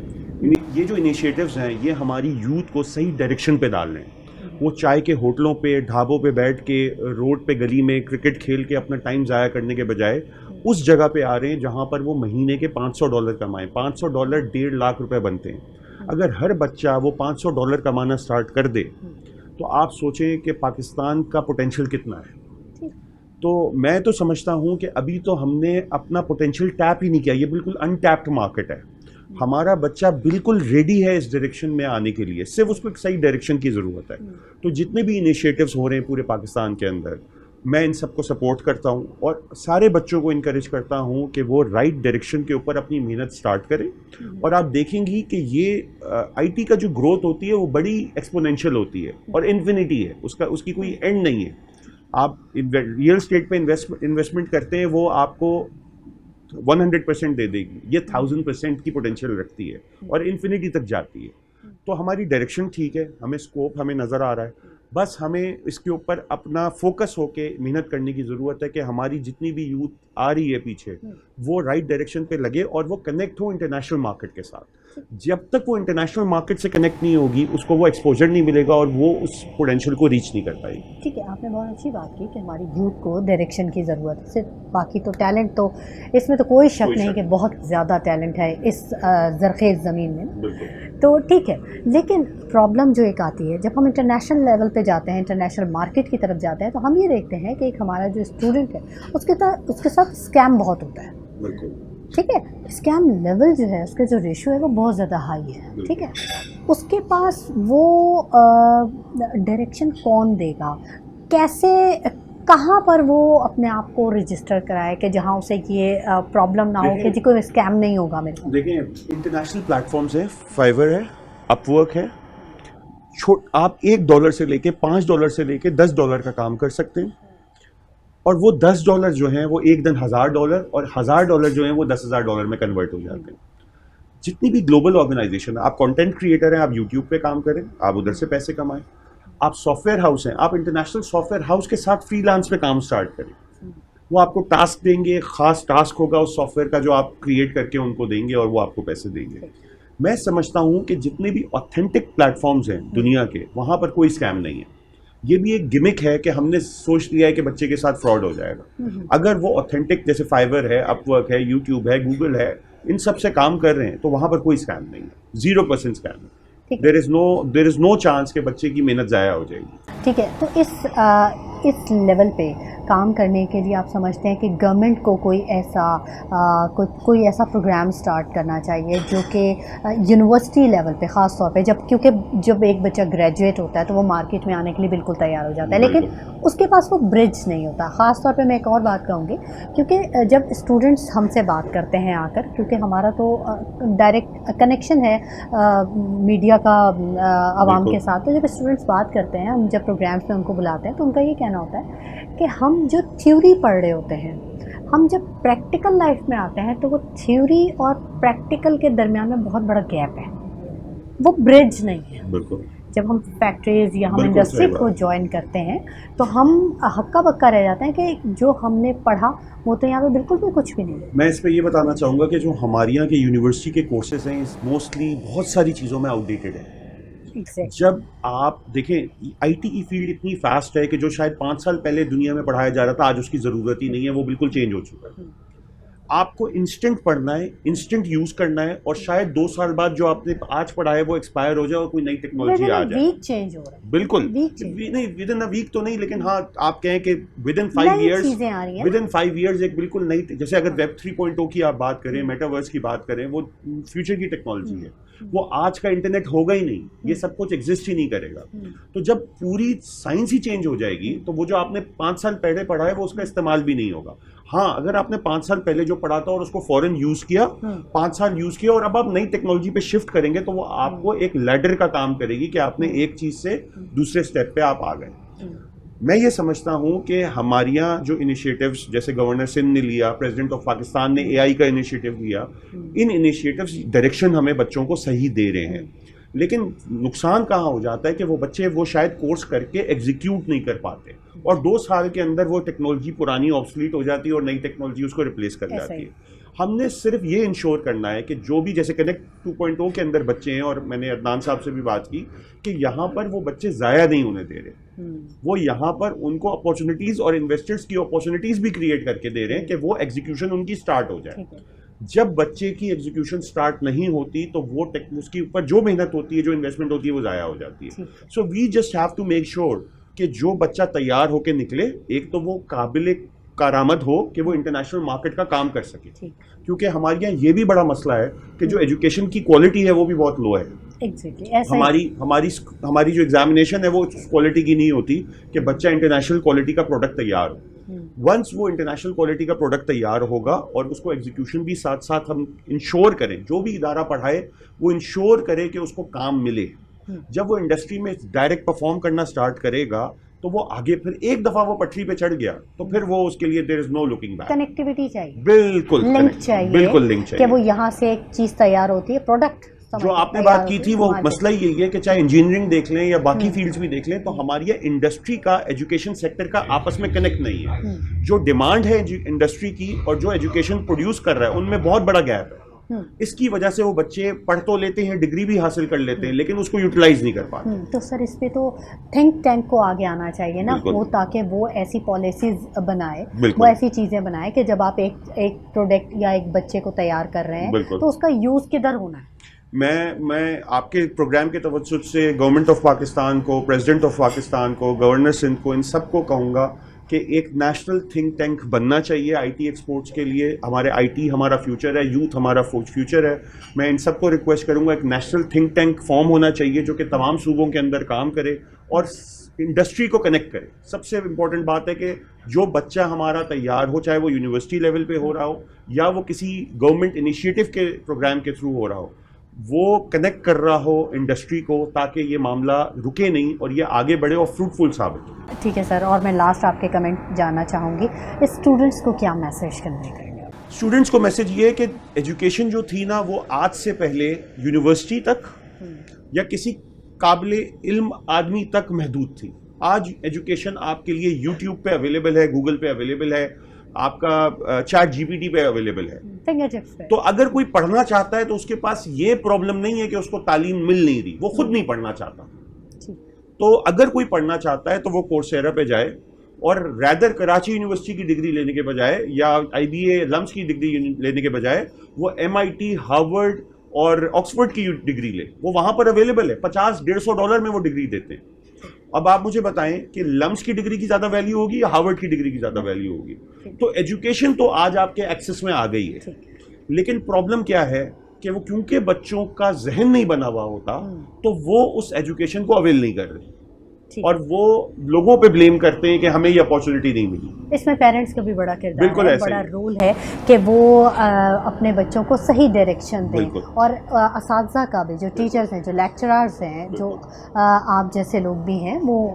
ये जो इनिशिएटिव्स हैं ये हमारी यूथ को सही डायरेक्शन पे डाल रहे हैं। वो चाय के होटलों पे, ढाबों पे बैठ के, रोड पे गली में क्रिकेट खेल के अपना टाइम ज़ाया करने के बजाय उस जगह पे आ रहे हैं जहाँ पर वो महीने के $500 कमाएं। $500 1.5 लाख रुपए बनते हैं। अगर हर बच्चा वो $500 कमाना स्टार्ट कर दे तो आप सोचें कि पाकिस्तान का पोटेंशियल कितना है। तो मैं तो समझता हूँ कि अभी तो हमने अपना पोटेंशियल टैप ही नहीं किया। ये बिल्कुल अनटैप्ड मार्केट है। हमारा बच्चा बिल्कुल रेडी है इस डायरेक्शन में आने के लिए, सिर्फ उसको एक सही डायरेक्शन की ज़रूरत है। तो जितने भी इनिशिएटिव्स हो रहे हैं पूरे पाकिस्तान के अंदर, मैं इन सबको सपोर्ट करता हूँ और सारे बच्चों को इनकरेज करता हूँ कि वो राइट डायरेक्शन के ऊपर अपनी मेहनत स्टार्ट करें। और आप देखेंगी कि ये आईटी का जो ग्रोथ होती है वो बड़ी एक्सपोनेंशियल होती है और इन्फिनिटी है, उसकी कोई एंड नहीं है। आप रियल स्टेट पे इन्वेस्टमेंट करते हैं, वो आपको 100% दे देगी। ये 1000% की पोटेंशियल रखती है और इन्फिनिटी तक जाती है। तो हमारी डायरेक्शन ठीक है, हमें स्कोप हमें नज़र आ रहा है। बस हमें इसके ऊपर अपना फोकस होके मेहनत करने की ज़रूरत है कि हमारी जितनी भी यूथ आ रही है पीछे वो राइट डायरेक्शन पे लगे और वो कनेक्ट हो इंटरनेशनल मार्केट के साथ। जब तक वो इंटरनेशनल मार्केट से कनेक्ट नहीं होगी उसको वो एक्सपोजर नहीं मिलेगा और वो उस पोटेंशियल को रीच नहीं कर पाएगी। ठीक है, आपने बहुत अच्छी बात की कि हमारी यूथ को डायरेक्शन की ज़रूरत है। सिर्फ बाकी तो टैलेंट तो इसमें तो कोई शक नहीं कि बहुत ज़्यादा टैलेंट है इस ज़रख़ेज़ ज़मीन में, तो ठीक है। लेकिन प्रॉब्लम जो एक आती है जब हम इंटरनेशनल लेवल पे जाते हैं, इंटरनेशनल मार्केट की तरफ जाते हैं, तो हम ये देखते हैं कि एक हमारा जो स्टूडेंट है उसके साथ स्कैम बहुत होता है। ठीक है, स्कैम लेवल जो है उसका जो रेशियो है वो बहुत ज़्यादा हाई है। ठीक है, उसके पास वो डायरेक्शन कौन देगा, कैसे, कहाँ पर वो अपने आप को रजिस्टर कराए कि जहाँ उसे ये प्रॉब्लम ना हो कि जी कोई स्कैम नहीं होगा मेरे को। देखिए इंटरनेशनल प्लेटफॉर्म्स हैं, फाइवर है, अपवर्क है, आप $1 से लेके $5 से लेके $10 का काम कर सकते हैं और वो $10 जो हैं वो एक दिन $1000 और $1000 जो हैं वो $10,000 में कन्वर्ट हो जाते हैं। जितनी भी ग्लोबल ऑर्गेनाइजेशन है, आप कंटेंट क्रिएटर हैं, आप यूट्यूब पे काम करें, आप उधर से पैसे कमाएं, आप सॉफ्टवेयर हाउस हैं, आप इंटरनेशनल सॉफ्टवेयर हाउस के साथ फ्रीलांस पे काम स्टार्ट करें। वो आपको टास्क देंगे, खास टास्क होगा उस सॉफ्टवेयर का जो आप क्रिएट करके उनको देंगे और वो आपको पैसे देंगे। मैं समझता हूँ कि जितने भी ऑथेंटिक प्लेटफॉर्म्स हैं दुनिया के, वहाँ पर कोई स्कैम नहीं है। ये भी एक गिमिक है कि हमने सोच लिया है कि बच्चे के साथ फ्रॉड हो जाएगा। अगर वो ऑथेंटिक जैसे फाइवर है, अपवर्क है, यूट्यूब है, गूगल है, इन सब से काम कर रहे हैं तो वहाँ पर कोई स्कैम नहीं है, 0% स्कैम है। देयर इज नो चांस कि बच्चे की मेहनत ज़ाया हो जाएगी। ठीक है, तो इस लेवल पे काम करने के लिए आप समझते हैं कि गवर्नमेंट को कोई ऐसा प्रोग्राम स्टार्ट करना चाहिए जो कि यूनिवर्सिटी लेवल पे ख़ास तौर पे, क्योंकि जब एक बच्चा ग्रेजुएट होता है तो वो मार्केट में आने के लिए बिल्कुल तैयार हो जाता है, लेकिन उसके पास वो ब्रिज नहीं होता। ख़ास तौर पे मैं एक और बात कहूँगी, क्योंकि जब स्टूडेंट्स हमसे बात करते हैं आकर, क्योंकि हमारा तो डायरेक्ट कनेक्शन है मीडिया का आवाम के साथ, तो जब स्टूडेंट्स बात करते हैं, हम जब प्रोग्राम्स में उनको बुलाते हैं तो उनका ये कहना होता है कि हम जो थ्योरी पढ़ रहे होते हैं, हम जब प्रैक्टिकल लाइफ में आते हैं तो वो थ्योरी और प्रैक्टिकल के दरमियान में बहुत बड़ा गैप है, वो ब्रिज नहीं है। बिल्कुल। जब हम फैक्ट्रीज या हम इंडस्ट्री को ज्वाइन करते हैं तो हम हक्का बक्का रह जाते हैं कि जो हमने पढ़ा वो तो यहाँ पे बिल्कुल भी कुछ भी नहीं है। मैं इस पे ये बताना चाहूँगा कि जो हमारे यहाँ के यूनिवर्सिटी के कोर्सेज हैं मोस्टली बहुत सारी चीज़ों में आउटडेटेड है। जब आप देखें आईटी की फील्ड इतनी फास्ट है कि जो शायद 5 साल पहले दुनिया में पढ़ाया जा रहा था आज उसकी ज़रूरत ही नहीं है, वो बिल्कुल चेंज हो चुका है। आपको इंस्टेंट पढ़ना है, इंस्टेंट यूज़ करना है और शायद 2 साल बाद जो आपने आज पढ़ा है वो एक्सपायर हो जाए और कोई नई टेक्नोलॉजी आ जाए। वीक चेंज हो रहा है, बिल्कुल नहीं, विद इन अ वीक तो नहीं, लेकिन हाँ आप कहें कि विद इन 5 ईयर्स एक बिल्कुल नई, जैसे अगर वेब 3.0 की आप बात करें, मेटावर्स की बात करें, वो फ्यूचर की टेक्नोलॉजी है, वो आज का इंटरनेट होगा ही नहीं, ये सब कुछ एग्जिस्ट ही नहीं करेगा। तो जब पूरी साइंस ही चेंज हो जाएगी तो वो जो आपने 5 साल पहले पढ़ा है वो उसका इस्तेमाल भी नहीं होगा। हाँ, अगर आपने 5 साल पहले जो पढ़ा था और उसको फौरन यूज़ किया, 5 साल यूज़ किया और अब आप नई टेक्नोलॉजी पे शिफ्ट करेंगे तो वो आपको एक लैडर का काम करेगी कि आपने एक चीज़ से दूसरे स्टेप पे आप आ गए। मैं ये समझता हूँ कि हमारे यहाँ जो इनिशिएटिव्स जैसे गवर्नर सिंध ने लिया, प्रेसिडेंट ऑफ पाकिस्तान ने एआई का इनिशिएटिव लिया, इन इनिशिएटिव्स डायरेक्शन हमें बच्चों को सही दे रहे हैं, लेकिन नुकसान कहाँ हो जाता है कि वो बच्चे वो शायद कोर्स करके एग्जीक्यूट नहीं कर पाते और 2 साल के अंदर वो टेक्नोलॉजी पुरानी ऑब्सोलीट हो जाती है और नई टेक्नोलॉजी उसको रिप्लेस कर जाती है। हमने सिर्फ ये इंश्योर करना है कि जो भी जैसे कनेक्ट 2.0 के अंदर बच्चे हैं, और मैंने अदनान साहब से भी बात की कि यहाँ पर वो बच्चे ज़ाया नहीं होने दे रहे, वो यहाँ पर उनको अपॉर्चुनिटीज़ और इन्वेस्टर्स की अपॉर्चुनिटीज़ भी क्रिएट करके दे रहे हैं कि वो एग्जीक्यूशन उनकी स्टार्ट हो जाए। जब बच्चे की एग्जीक्यूशन स्टार्ट नहीं होती तो वो उसके ऊपर जो मेहनत होती है, जो इन्वेस्टमेंट होती है, वो ज़ाया हो जाती है। So we just have to make sure कि जो बच्चा तैयार होकर निकले, एक तो वो काबिल कारामद हो कि वो इंटरनेशनल मार्केट का काम कर सके, क्योंकि हमारे यहाँ ये भी बड़ा मसला है कि जो एजुकेशन की क्वालिटी है वो भी बहुत लो है। हमारी जो एग्जामिनेशन है वो क्वालिटी की नहीं होती कि बच्चा इंटरनेशनल क्वालिटी का प्रोडक्ट तैयार हो। वंस वो इंटरनेशनल क्वालिटी का प्रोडक्ट तैयार होगा और उसको एग्जीक्यूशन भी साथ साथ हम इंश्योर करें, जो भी इदारा पढ़ाए वो इंश्योर करे कि उसको काम मिले। जब वो इंडस्ट्री में डायरेक्ट परफॉर्म करना स्टार्ट करेगा तो वो आगे फिर एक दफा वो पटरी पे चढ़ गया तो फिर वो उसके लिए there is no looking back. Connectivity चाहिए, बिल्कुल लिंक चाहिए, बिल्कुल लिंक चाहिए कि वो यहाँ से एक चीज़ तैयार होती है, प्रोडक्ट जो आपने बात की थी वो मसला ही यही है कि चाहे इंजीनियरिंग देख लें या बाकी फील्ड्स भी देख लें, तो हमारी ये इंडस्ट्री का, एजुकेशन सेक्टर का आपस में कनेक्ट नहीं है। जो डिमांड है इंडस्ट्री की और जो एजुकेशन प्रोड्यूस कर रहा है, उनमें बहुत बड़ा गैप है। इसकी वजह से वो बच्चे पढ़ तो लेते हैं, डिग्री भी हासिल कर लेते हैं, लेकिन उसको यूटिलाइज नहीं कर पाते। तो सर इस पे तो थिंक टैंक को आगे आना चाहिए ना, वो ताकि वो ऐसी पॉलिसीज बनाए, वो ऐसी चीज़ें बनाए कि जब आप एक प्रोडक्ट या एक बच्चे को तैयार कर रहे हैं तो उसका यूज़ किधर होना है। मैं आपके प्रोग्राम के तवज्जुह से गवर्नमेंट ऑफ पाकिस्तान को, प्रेसिडेंट ऑफ पाकिस्तान को, गवर्नर सिंध को, इन सबको कहूँगा कि एक नेशनल थिंक टैंक बनना चाहिए आईटी एक्सपोर्ट्स के लिए। हमारे आईटी हमारा फ्यूचर है, यूथ हमारा फ्यूचर है। मैं इन सबको रिक्वेस्ट करूंगा, एक नेशनल थिंक टैंक फॉर्म होना चाहिए जो कि तमाम सूबों के अंदर काम करे और इंडस्ट्री को कनेक्ट करे। सबसे इम्पोर्टेंट बात है कि जो बच्चा हमारा तैयार हो, चाहे वो यूनिवर्सिटी लेवल पे हो रहा हो या वो किसी गवर्नमेंट इनिशिएटिव के प्रोग्राम के थ्रू हो रहा हो, वो कनेक्ट कर रहा हो इंडस्ट्री को, ताकि ये मामला रुके नहीं और ये आगे बढ़े और फ्रूटफुल साबित हो। ठीक है सर, और मैं लास्ट आपके कमेंट जानना चाहूँगी, स्टूडेंट्स को क्या मैसेज करने का? स्टूडेंट्स को मैसेज ये है कि एजुकेशन जो थी ना, वो आज से पहले यूनिवर्सिटी तक या किसी काबिल इल्म आदमी तक महदूद थी। आज एजुकेशन आपके लिए यूट्यूब पे अवेलेबल है, गूगल पे अवेलेबल है, आपका चैट जीपीटी पे अवेलेबल है, फिंगरटिप्स पे। तो अगर कोई पढ़ना चाहता है तो उसके पास ये प्रॉब्लम नहीं है कि उसको तालीम मिल नहीं रही, वो खुद नहीं पढ़ना चाहता। तो अगर कोई पढ़ना चाहता है तो वो कोर्सेरा पे जाए और रैदर कराची यूनिवर्सिटी की डिग्री लेने के बजाय या IBA लम्स की डिग्री लेने के बजाय वो MIT, हार्वर्ड और ऑक्सफोर्ड की डिग्री ले। वो वहाँ पर अवेलेबल है, $50-150 में वो डिग्री देते हैं। अब आप मुझे बताएं कि लम्स की डिग्री की ज़्यादा वैल्यू होगी या हार्वर्ड की डिग्री की ज़्यादा वैल्यू होगी? तो एजुकेशन तो आज आपके एक्सेस में आ गई है, लेकिन प्रॉब्लम क्या है कि वो क्योंकि बच्चों का जहन नहीं बना हुआ होता, तो वो उस एजुकेशन को अवेल नहीं कर रहे और वो लोगों पे ब्लेम करते हैं कि हमें ये अपॉर्चुनिटी नहीं मिली। इसमें पेरेंट्स का भी बड़ा किरदार बिल्कुल है, बड़ा रोल है कि वो अपने बच्चों को सही डायरेक्शन दें, और असातिज़ा का भी, जो टीचर्स हैं, जो लेक्चरर्स हैं, जो आप जैसे लोग भी हैं, वो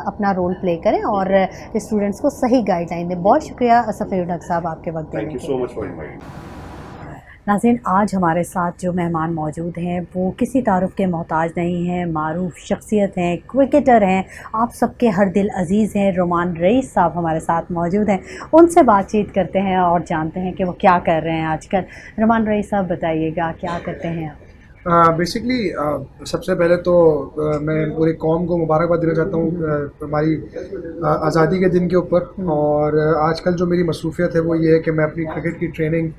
अपना रोल प्ले करें और स्टूडेंट्स को सही गाइडलाइन दें। बहुत शुक्रिया सफ़ीरुल हक साहब आपके वक्त देने के लिए। Thank you so much for inviting. नाज़रीन, आज हमारे साथ जो मेहमान मौजूद हैं वो किसी तारुफ़ के मोहताज नहीं हैं, मारूफ शख्सियत हैं, क्रिकेटर हैं, आप सबके हर दिल अज़ीज़ हैं। रुमान रईस साहब हमारे साथ मौजूद हैं, उनसे बातचीत करते हैं और जानते हैं कि वो क्या कर रहे हैं आजकल। रुमान रईस साहब, बताइएगा क्या करते हैं आप? बेसिकली सबसे पहले तो मैं पूरी कौम को मुबारकबाद देना चाहता हूँ हमारी आज़ादी के दिन के ऊपर। और आजकल जो मेरी मसरूफियत है वो ये है कि मैं अपनी क्रिकेट की ट्रेनिंग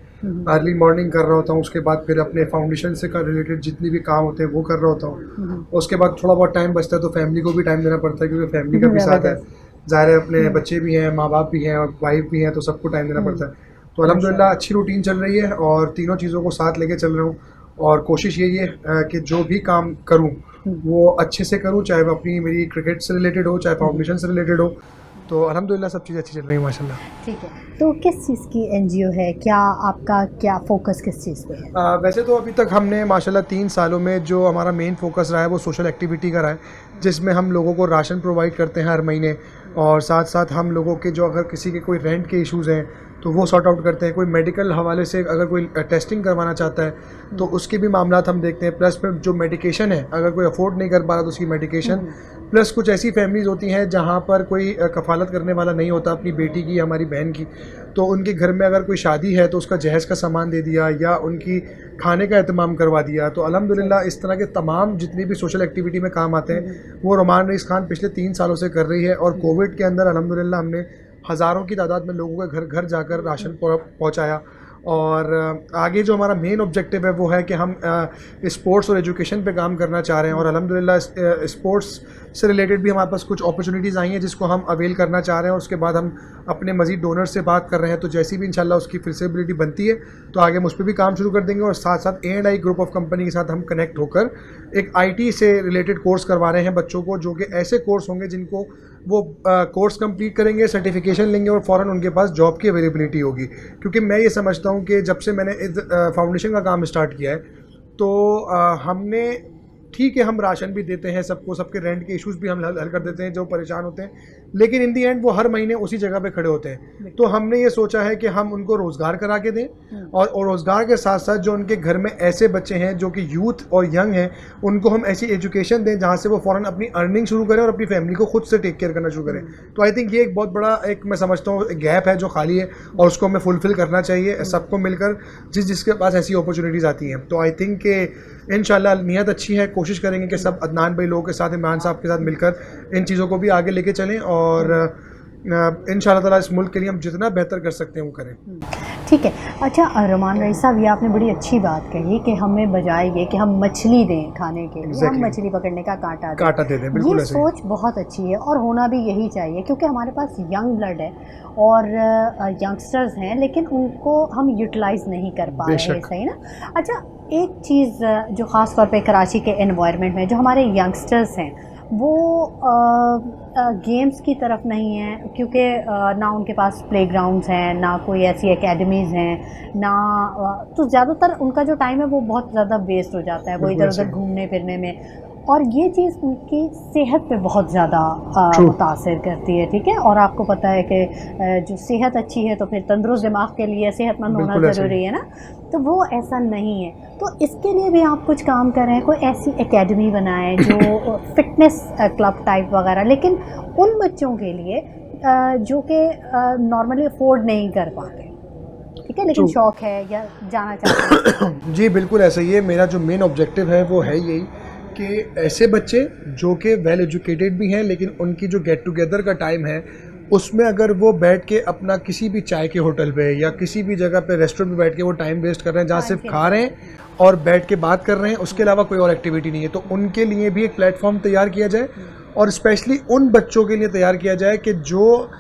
अर्ली मॉर्निंग कर रहा होता हूँ, उसके बाद फिर अपने फाउंडेशन से का रिलेटेड जितनी भी काम होते हैं वो कर रहा होता हूँ। उसके बाद थोड़ा बहुत टाइम बचता है तो फैमिली को भी टाइम देना पड़ता है, क्योंकि फैमिली का भी साथ है, ज़ाहिर है अपने बच्चे भी हैं, माँ बाप भी हैं और वाइफ भी हैं, तो सबको टाइम देना पड़ता है। तो अल्हम्दुलिल्लाह अच्छी रूटीन चल रही है और तीनों चीज़ों को साथ लेके चल रहा हूँ। और कोशिश यही है कि जो भी काम करूं वो अच्छे से करूं, चाहे वो अपनी मेरी क्रिकेट से रिलेटेड हो, चाहे फाउंडेशन से रिलेटेड हो। तो अल्हम्दुलिल्लाह सब चीज़ अच्छी चल रही है माशाल्लाह। ठीक है, तो किस चीज़ की NGO है, क्या आपका क्या फोकस किस चीज़ पे है? वैसे तो अभी तक हमने माशाल्लाह 3 सालों में जो हमारा मेन फोकस रहा है वो सोशल एक्टिविटी का रहा है, जिसमें हम लोगों को राशन प्रोवाइड करते हैं हर महीने, और साथ साथ हम लोगों के जो अगर किसी के कोई रेंट के इश्यूज़ हैं तो वो सॉर्ट आउट करते हैं। कोई मेडिकल हवाले से अगर कोई टेस्टिंग करवाना चाहता है तो उसके भी मामलात हम देखते हैं। प्लस फिर जो मेडिकेशन है, अगर कोई अफोर्ड नहीं कर पा रहा तो उसकी मेडिकेशन। प्लस कुछ ऐसी फैमिलीज़ होती हैं जहाँ पर कोई कफ़ालत करने वाला नहीं होता अपनी बेटी की या हमारी बहन की, तो उनके घर में अगर कोई शादी है तो उसका जहेज़ का सामान दे दिया या उनकी खाने का एहतमाम करवा दिया। तो अल्हम्दुलिल्लाह इस तरह के तमाम जितनी भी सोशल एक्टिविटी में काम आते हैं वो रुमान रईस खान पिछले 3 सालों से कर रही है। और कोविड के अंदर अल्हम्दुलिल्लाह हमने हज़ारों की तादाद में लोगों के घर घर जाकर राशन पहुंचाया। और आगे जो हमारा मेन ऑब्जेक्टिव है वो है कि हम स्पोर्ट्स और एजुकेशन पे काम करना चाह रहे हैं। और अल्हम्दुलिल्लाह स्पोर्ट्स से रिलेटेड भी हमारे पास कुछ अपॉर्चुनिटीज़ आई हैं जिसको हम अवेल करना चाह रहे हैं। और उसके बाद हम अपने मज़ीद डोनर से बात कर रहे हैं, तो जैसी भी इंशाल्लाह उसकी फिजिबिलिटी बनती है तो आगे हम उस पर भी काम शुरू कर देंगे। और साथ साथ A&I ग्रुप ऑफ कंपनी के साथ हम कनेक्ट होकर एक IT से रिलेटेड कोर्स करवा रहे हैं बच्चों को, जो कि ऐसे कोर्स होंगे जिनको वो कोर्स कंप्लीट करेंगे, सर्टिफिकेशन लेंगे और फ़ौरन उनके पास जॉब की अवेलेबिलिटी होगी। क्योंकि मैं ये समझता हूँ कि जब से मैंने इस फाउंडेशन का काम स्टार्ट किया है तो हमने, ठीक है हम राशन भी देते हैं सबको, सबके रेंट के इश्यूज़ भी हम हल कर देते हैं जो परेशान होते हैं, लेकिन इन दी एंड वो हर महीने उसी जगह पे खड़े होते हैं। तो हमने ये सोचा है कि हम उनको रोज़गार करा के दें और रोज़गार के साथ साथ जो उनके घर में ऐसे बच्चे हैं जो कि यूथ और यंग हैं, उनको हम ऐसी एजुकेशन दें जहाँ से वो फ़ौरन अपनी अर्निंग शुरू करें और अपनी फैमिली को खुद से टेक केयर करना शुरू करें। तो आई थिंक ये एक बहुत बड़ा एक मैं समझता हूँ गैप है जो खाली है और उसको हमें फुलफ़िल करना चाहिए सबको मिलकर, जिसके पास ऐसी अपॉर्चुनिटीज़ आती हैं। तो आई थिंक कि इंशाल्लाह नीयत अच्छी है, कोशिश करेंगे कि सब अदनान भाई लोगों के साथ, इमरान साहब के साथ मिलकर इन चीज़ों को भी आगे लेके चलें और इंशाल्लाह ताला इस मुल्क के लिए हम जितना बेहतर कर सकते हैं वो करें। ठीक है। अच्छा रुमान रईस साहब, ये आपने बड़ी अच्छी बात कही कि हमें बजाय ये कि हम मछली दें खाने के लिए, हम मछली पकड़ने का कांटा दे दें। बिल्कुल ये सोच बहुत अच्छी है और होना भी यही चाहिए, क्योंकि हमारे पास यंग ब्लड है और यंगस्टर्स हैं, लेकिन उनको हम यूटिलाइज़ नहीं कर पा रहे हैं, सही ना। अच्छा, एक चीज़ जो ख़ास तौर पे कराची के एनवायरनमेंट में जो हमारे यंगस्टर्स हैं वो गेम्स की तरफ नहीं है, क्योंकि ना उनके पास प्लेग्राउंड्स हैं, ना कोई ऐसी एकेडमीज़ हैं, ना तो ज़्यादातर उनका जो टाइम है वो बहुत ज़्यादा वेस्ट हो जाता है वो इधर उधर घूमने फिरने में, और ये चीज़ उनकी सेहत पे बहुत ज़्यादा मुतासिर करती है। ठीक है, और आपको पता है कि जो सेहत अच्छी है तो फिर तंदुरुस्त दिमाग के लिए सेहतमंद होना ज़रूरी है ना, तो वो ऐसा नहीं है। तो इसके लिए भी आप कुछ काम कर रहे हैं, कोई ऐसी एकेडमी बनाएं जो फिटनेस क्लब टाइप वगैरह, लेकिन उन बच्चों के लिए जो कि नॉर्मली अफोर्ड नहीं कर पाते, ठीक है, लेकिन शौक़ है या जाना चाहते हैं। जी बिल्कुल ऐसा ही है, मेरा जो मेन ऑब्जेक्टिव है वो है यही कि ऐसे बच्चे जो कि वेल एजुकेटेड भी हैं, लेकिन उनकी जो गेट टुगेदर का टाइम है उसमें अगर वो बैठ के अपना किसी भी चाय के होटल पे या किसी भी जगह पे रेस्टोरेंट में बैठ के वो टाइम वेस्ट कर रहे हैं जहाँ सिर्फ खा रहे हैं और बैठ के बात कर रहे हैं, उसके अलावा कोई और एक्टिविटी नहीं है, तो उनके लिए भी एक प्लेटफॉर्म तैयार किया जाए और स्पेशली उन बच्चों के लिए तैयार किया जाए कि जो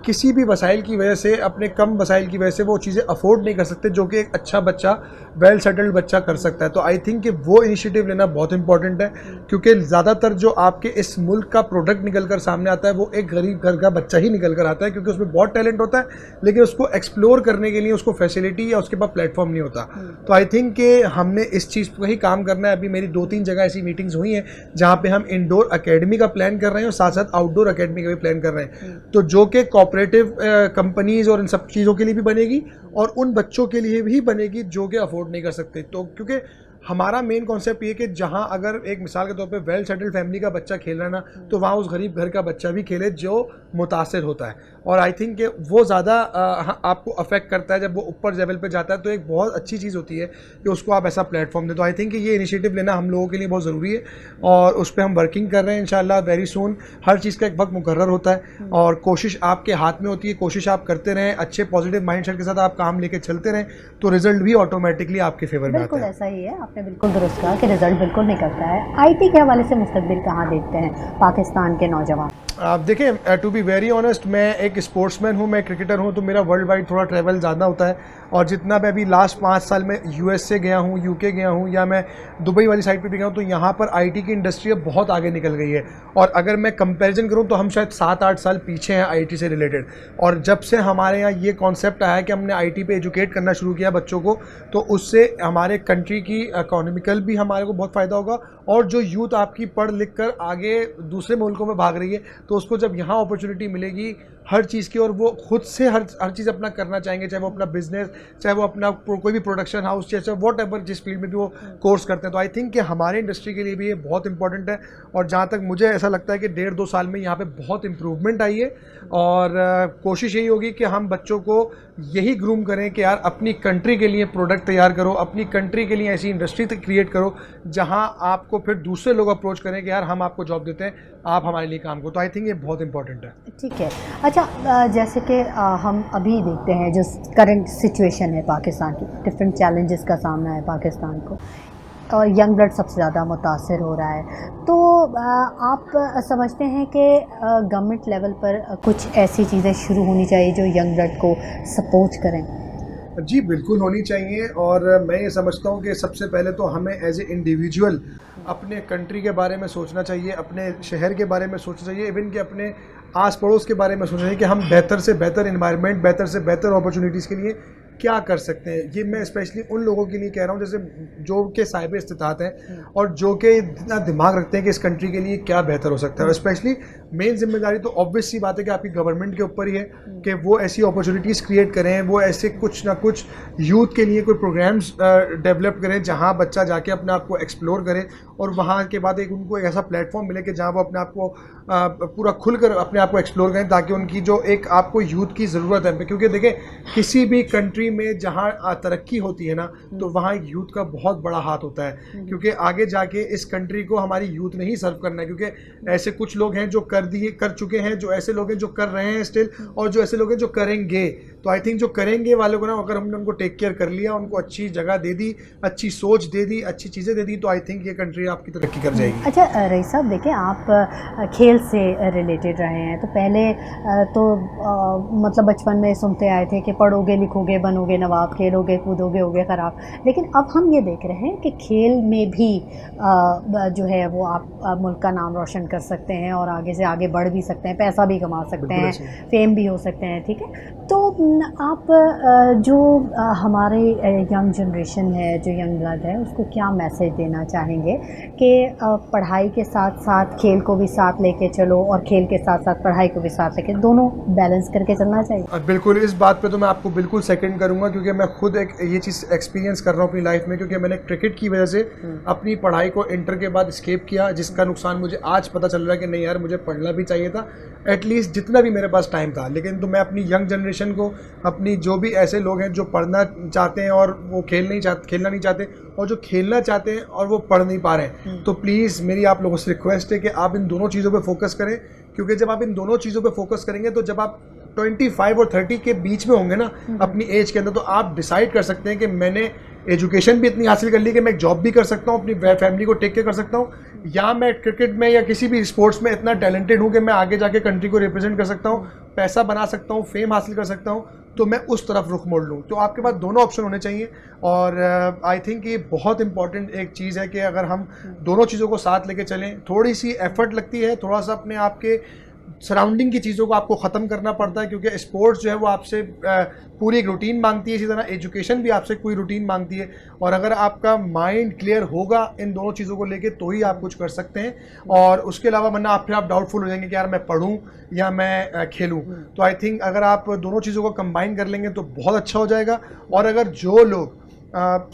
किसी भी वसाइल की वजह से, अपने कम वसाइल की वजह से वो चीज़ें अफोर्ड नहीं कर सकते जो कि एक अच्छा बच्चा, वेल सेटल्ड बच्चा कर सकता है। तो आई थिंक कि वो इनिशिएटिव लेना बहुत इंपॉर्टेंट है, क्योंकि ज़्यादातर जो आपके इस मुल्क का प्रोडक्ट निकल कर सामने आता है वो एक गरीब घर का बच्चा ही निकल कर आता है, क्योंकि उसमें बहुत टैलेंट होता है लेकिन उसको एक्सप्लोर करने के लिए उसको फैसिलिटी या उसके पास प्लेटफॉर्म नहीं होता। तो आई थिंक कि हमने इस चीज़ पर ही काम करना है। अभी मेरी 2-3 जगह ऐसी मीटिंग्स हुई हैं जहाँ पर हम इंडोर अकेडमी का प्लान कर रहे हैं और साथ साथ आउटडोर अकेडमी का भी प्लान कर रहे हैं, तो जो कि कोऑपरेटिव कंपनीज़ और इन सब चीज़ों के लिए भी बनेगी और उन बच्चों के लिए भी बनेगी जो कि अफोर्ड नहीं कर सकते। तो क्योंकि हमारा मेन कॉन्सेप्ट ये कि जहाँ अगर एक मिसाल के तौर पे वेल सेटल्ड फैमिली का बच्चा खेल रहा है ना, तो वहाँ उस गरीब घर का बच्चा भी खेले जो मुतासिर होता है, और आई थिंक कि वो ज़्यादा आपको अफेक्ट करता है जब वो ऊपर लेवल पे जाता है। तो एक बहुत अच्छी चीज़ होती है कि उसको आप ऐसा प्लेटफॉर्म दें। तो आई थिंक कि ये इनिशिएटिव लेना हम लोगों के लिए बहुत ज़रूरी है और उस पर हम वर्किंग कर रहे हैं। इंशाल्लाह वेरी सून हर चीज़ का एक वक्त मुकर्रर होता है और कोशिश आपके हाथ में होती है, कोशिश आप करते रहें, अच्छे पॉजिटिव माइंडसेट के साथ आप काम लेके चलते रहें, तो रिजल्ट भी ऑटोमेटिकली आपके फेवर में आता है। बिल्कुल ऐसा ही है, आपने बिल्कुल दुरुस्त कहा कि रिजल्ट बिल्कुल निकलता है। आईटी के हवाले से मुस्तकबिल कहाँ देखते हैं पाकिस्तान के नौजवान? आप देखें, टू बी वेरी ऑनेस्ट, मैं एक स्पोर्ट्समैन हूँ, मैं क्रिकेटर हूँ, तो मेरा वर्ल्ड वाइड थोड़ा ट्रैवल ज़्यादा होता है और जितना मैं अभी लास्ट 5 साल में यूएस से गया हूँ, यूके गया हूँ या मैं दुबई वाली साइड पे भी गया हूँ, तो यहाँ पर आईटी की इंडस्ट्री अब बहुत आगे निकल गई है और अगर मैं कंपैरिजन करूँ तो हम शायद 7-8 साल पीछे हैं आईटी से रिलेटेड। और जब से हमारे यहाँ ये कॉन्सेप्ट आया कि हमने आईटी पे एजुकेट करना शुरू किया बच्चों को, तो उससे हमारे कंट्री की इकोनॉमिकल भी हमारे को बहुत फ़ायदा होगा और जो यूथ आपकी पढ़ लिख कर आगे दूसरे मुल्कों में भाग रही है, तो उसको जब यहाँ अपॉर्चुनिटी मिलेगी हर चीज़ की और वो खुद से हर चीज़ अपना करना चाहेंगे, चाहे वो अपना बिजनेस, चाहे वो अपना कोई भी प्रोडक्शन हाउस, चाहे वॉट एवर जिस फील्ड में भी वो कोर्स करते हैं। तो आई थिंक कि हमारे इंडस्ट्री के लिए भी ये बहुत इंपॉर्टेंट है और जहाँ तक मुझे ऐसा लगता है कि 1.5-2 साल में यहाँ पे बहुत इम्प्रूवमेंट आई है और कोशिश यही होगी कि हम बच्चों को यही ग्रूम करें कि यार अपनी कंट्री के लिए प्रोडक्ट तैयार करो, अपनी कंट्री के लिए ऐसी इंडस्ट्री क्रिएट करो जहाँ आपको फिर दूसरे लोग अप्रोच करें कि यार हम आपको जॉब देते हैं, आप हमारे लिए काम करो। तो आई थिंक ये बहुत इंपॉर्टेंट है। ठीक है। अच्छा, जैसे कि हम अभी देखते हैं जो करंट सिचुएशन है पाकिस्तान की, डिफरेंट चैलेंजेस का सामना है पाकिस्तान को और यंग ब्लड सबसे ज़्यादा मुतासिर हो रहा है, तो आप समझते हैं कि गवर्नमेंट लेवल पर कुछ ऐसी चीज़ें शुरू होनी चाहिए जो यंग ब्लड को सपोर्ट करें? जी बिल्कुल होनी चाहिए और मैं ये समझता हूँ कि सबसे पहले तो हमें एज ए इंडिविजुअल अपने कंट्री के बारे में सोचना चाहिए, अपने शहर के बारे में सोचना चाहिए, इवन कि अपने आस पड़ोस के बारे में सोचना चाहिए कि हम बेहतर से बेहतर इन्वायरमेंट, बेहतर से बेहतर अपॉर्चुनिटीज़ के लिए क्या कर सकते हैं। ये मैं स्पेशली उन लोगों के लिए कह रहा हूँ जैसे जो के साहिब इस्तिताअत हैं और जो कि इतना दिमाग रखते हैं कि इस कंट्री के लिए क्या बेहतर हो सकता है, और स्पेशली मेन जिम्मेदारी तो ऑब्वियस सी बात है कि आपकी गवर्नमेंट के ऊपर ही है कि वो ऐसी अपॉर्चुनिटीज़ क्रिएट करें, वो ऐसे कुछ ना कुछ यूथ के लिए कोई प्रोग्राम्स डेवलप करें जहाँ बच्चा जाके अपने आप को एक्सप्लोर करे और वहाँ के बाद उनको एक ऐसा प्लेटफॉर्म मिले कि जहाँ वो अपने आप को पूरा खुलकर अपने आप को एक्सप्लोर करें, ताकि उनकी जो एक आपको यूथ की ज़रूरत है। क्योंकि देखें, किसी भी कंट्री में जहाँ तरक्की होती है ना, तो वहाँ एक यूथ का बहुत बड़ा हाथ होता है, क्योंकि आगे जाके इस कंट्री को हमारी यूथ ने ही सर्व करना है। क्योंकि ऐसे कुछ लोग हैं जो कर चुके हैं, जो ऐसे लोग हैं जो कर रहे हैं स्टिल, और जो ऐसे लोग हैं जो करेंगे। तो आई थिंक जो करेंगे वालों को ना, अगर हमने उनको टेक केयर कर लिया, उनको अच्छी जगह दे दी, अच्छी सोच दे दी, अच्छी चीज़ें दे दी, तो आई थिंक ये कंट्री आपकी तरक्की कर जाएगी। अच्छा रईस साहब, देखें आप खेल से रिलेटेड रहे हैं, तो पहले मतलब बचपन में सुनते आए थे कि पढ़ोगे लिखोगे बनोगे नवाब, खेलोगे कूदोगे होगे ख़राब, लेकिन अब हम ये देख रहे हैं कि खेल में भी जो है वो आप मुल्क का नाम रोशन कर सकते हैं और आगे से आगे बढ़ भी सकते हैं, पैसा भी कमा सकते हैं, फेम भी हो सकते हैं। ठीक है, तो आप जो हमारे यंग जनरेशन है, जो यंग ब्लड है, उसको क्या मैसेज देना चाहेंगे कि पढ़ाई के साथ साथ खेल को भी साथ लेके चलो और खेल के साथ साथ पढ़ाई को भी साथ लेके दोनों बैलेंस करके चलना चाहिए? बिल्कुल, इस बात पे तो मैं आपको बिल्कुल सेकंड करूंगा, क्योंकि मैं खुद एक ये चीज़ एक्सपीरियंस कर रहा हूँ अपनी लाइफ में। क्योंकि मैंने क्रिकेट की वजह से अपनी पढ़ाई को इंटर के बाद स्केप किया, जिसका नुकसान मुझे आज पता चल रहा है कि नहीं यार, मुझे पढ़ना भी चाहिए था, एटलीस्ट जितना भी मेरे पास टाइम था। लेकिन तो मैं अपनी यंग जनरेशन को, अपनी जो भी ऐसे लोग हैं जो पढ़ना चाहते हैं और वो खेलना नहीं चाहते, और जो खेलना चाहते हैं और वो पढ़ नहीं पा रहे हैं, तो प्लीज़ मेरी आप लोगों से रिक्वेस्ट है कि आप इन दोनों चीज़ों पे फोकस करें। क्योंकि जब आप इन दोनों चीज़ों पे फोकस करेंगे, तो जब आप 25 और 30 के बीच में होंगे ना अपनी एज के अंदर, तो आप डिसाइड कर सकते हैं कि मैंने एजुकेशन भी इतनी हासिल कर ली कि मैं एक जॉब भी कर सकता हूँ, अपनी फैमिली को टेक केयर कर सकता हूँ, या मैं क्रिकेट में या किसी भी स्पोर्ट्स में इतना टैलेंटेड हूँ कि मैं आगे जाके कंट्री को रिप्रेजेंट कर सकता हूँ, पैसा बना सकता हूँ, फेम हासिल कर सकता हूँ, तो मैं उस तरफ रुख मोड़ लूँ। तो आपके पास दोनों ऑप्शन होने चाहिए, और आई थिंक ये बहुत इंपॉर्टेंट एक चीज़ है कि अगर हम दोनों चीज़ों को साथ लेके चलें, थोड़ी सी एफर्ट लगती है, थोड़ा सा अपने आप के सराउंडिंग की चीज़ों को आपको ख़त्म करना पड़ता है, क्योंकि स्पोर्ट्स जो है वो आपसे पूरी एक रूटीन मांगती है, इसी तरह एजुकेशन भी आपसे कोई रूटीन मांगती है। और अगर आपका माइंड क्लियर होगा इन दोनों चीज़ों को लेके, तो ही आप कुछ कर सकते हैं, और उसके अलावा वरना आप फिर आप डाउटफुल हो जाएंगे कि यार मैं पढ़ूँ या मैं खेलूँ। तो आई थिंक अगर आप दोनों चीज़ों को कंबाइन कर लेंगे तो बहुत अच्छा हो जाएगा। और अगर जो लोग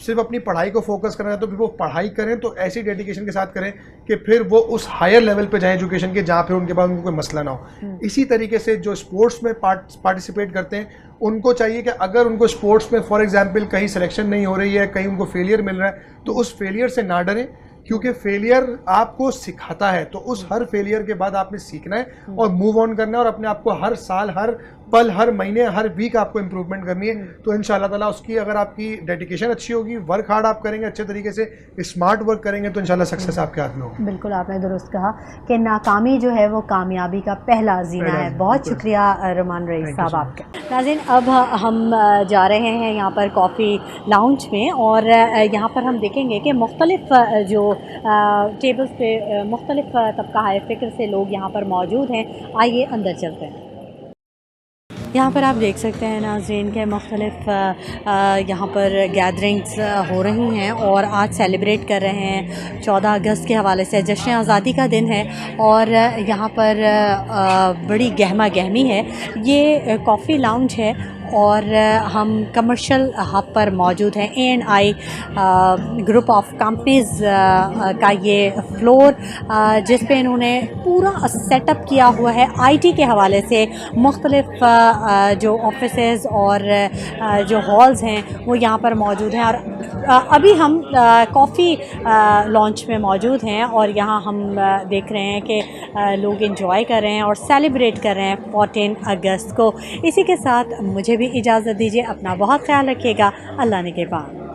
सिर्फ अपनी पढ़ाई को फोकस करना है, तो फिर वो पढ़ाई करें तो ऐसी डेडिकेशन के साथ करें कि फिर वो उस हायर लेवल पे जाएं एजुकेशन के, जहाँ फिर उनके पास उनको कोई मसला ना हो। इसी तरीके से जो स्पोर्ट्स में पार्टिसिपेट करते हैं, उनको चाहिए कि अगर उनको स्पोर्ट्स में फॉर एग्जांपल कहीं सिलेक्शन नहीं हो रही है, कहीं उनको फेलियर मिल रहा है, तो उस फेलियर से ना डरें, क्योंकि फेलियर आपको सिखाता है। तो उस हर फेलियर के बाद आपने सीखना है और मूव ऑन करना है, और अपने आप को हर साल, हर पल, हर महीने, हर वीक आपको इम्प्रूवमेंट करनी है। तो इंशाल्लाह ताला उसकी, अगर आपकी डेडिकेशन अच्छी होगी, वर्क हार्ड आप करेंगे, अच्छे तरीके से स्मार्ट वर्क करेंगे, तो इंशाल्लाह सक्सेस आपके हाथ में होगी। बिल्कुल, आपने दुरुस्त कहा कि नाकामी जो है वो कामयाबी का पहला जीना है। बहुत शुक्रिया रुमान रईस साहब आपका। नाज़रीन, अब हम जा रहे हैं यहाँ पर कॉफ़ी लाउंज में, और यहाँ पर हम देखेंगे कि मुख्तलिफ जो टेबल्स पे मुख्तलिफ तबका फ़िक्र से लोग यहाँ पर मौजूद हैं। आइए अंदर चलते हैं। यहाँ पर आप देख सकते हैं नाज़रीन के मुख्तलिफ यहाँ पर गैदरिंग्स हो रही हैं, और आज सेलिब्रेट कर रहे हैं 14 अगस्त के हवाले से, जश्न आज़ादी का दिन है, और यहाँ पर बड़ी गहमा गहमी है। ये कॉफ़ी लाउंज है और हम कमर्शियल हब पर मौजूद हैं। A&I ग्रुप ऑफ कंपनीज़ का ये फ्लोर, जिस पे इन्होंने पूरा सेटअप किया हुआ है IT के हवाले से। मुख्तलिफ जो ऑफिसेज़ और जो हॉल्स हैं वो यहाँ पर मौजूद हैं, और अभी हम कॉफ़ी लॉन्च में मौजूद हैं, और यहाँ हम देख रहे हैं कि लोग एंजॉय कर रहे हैं और सेलिब्रेट कर रहे हैं 14 अगस्त को। इसी के साथ मुझे भी इजाज़त दीजिए। अपना बहुत ख्याल रखिएगा। अल्लाह निगहबान।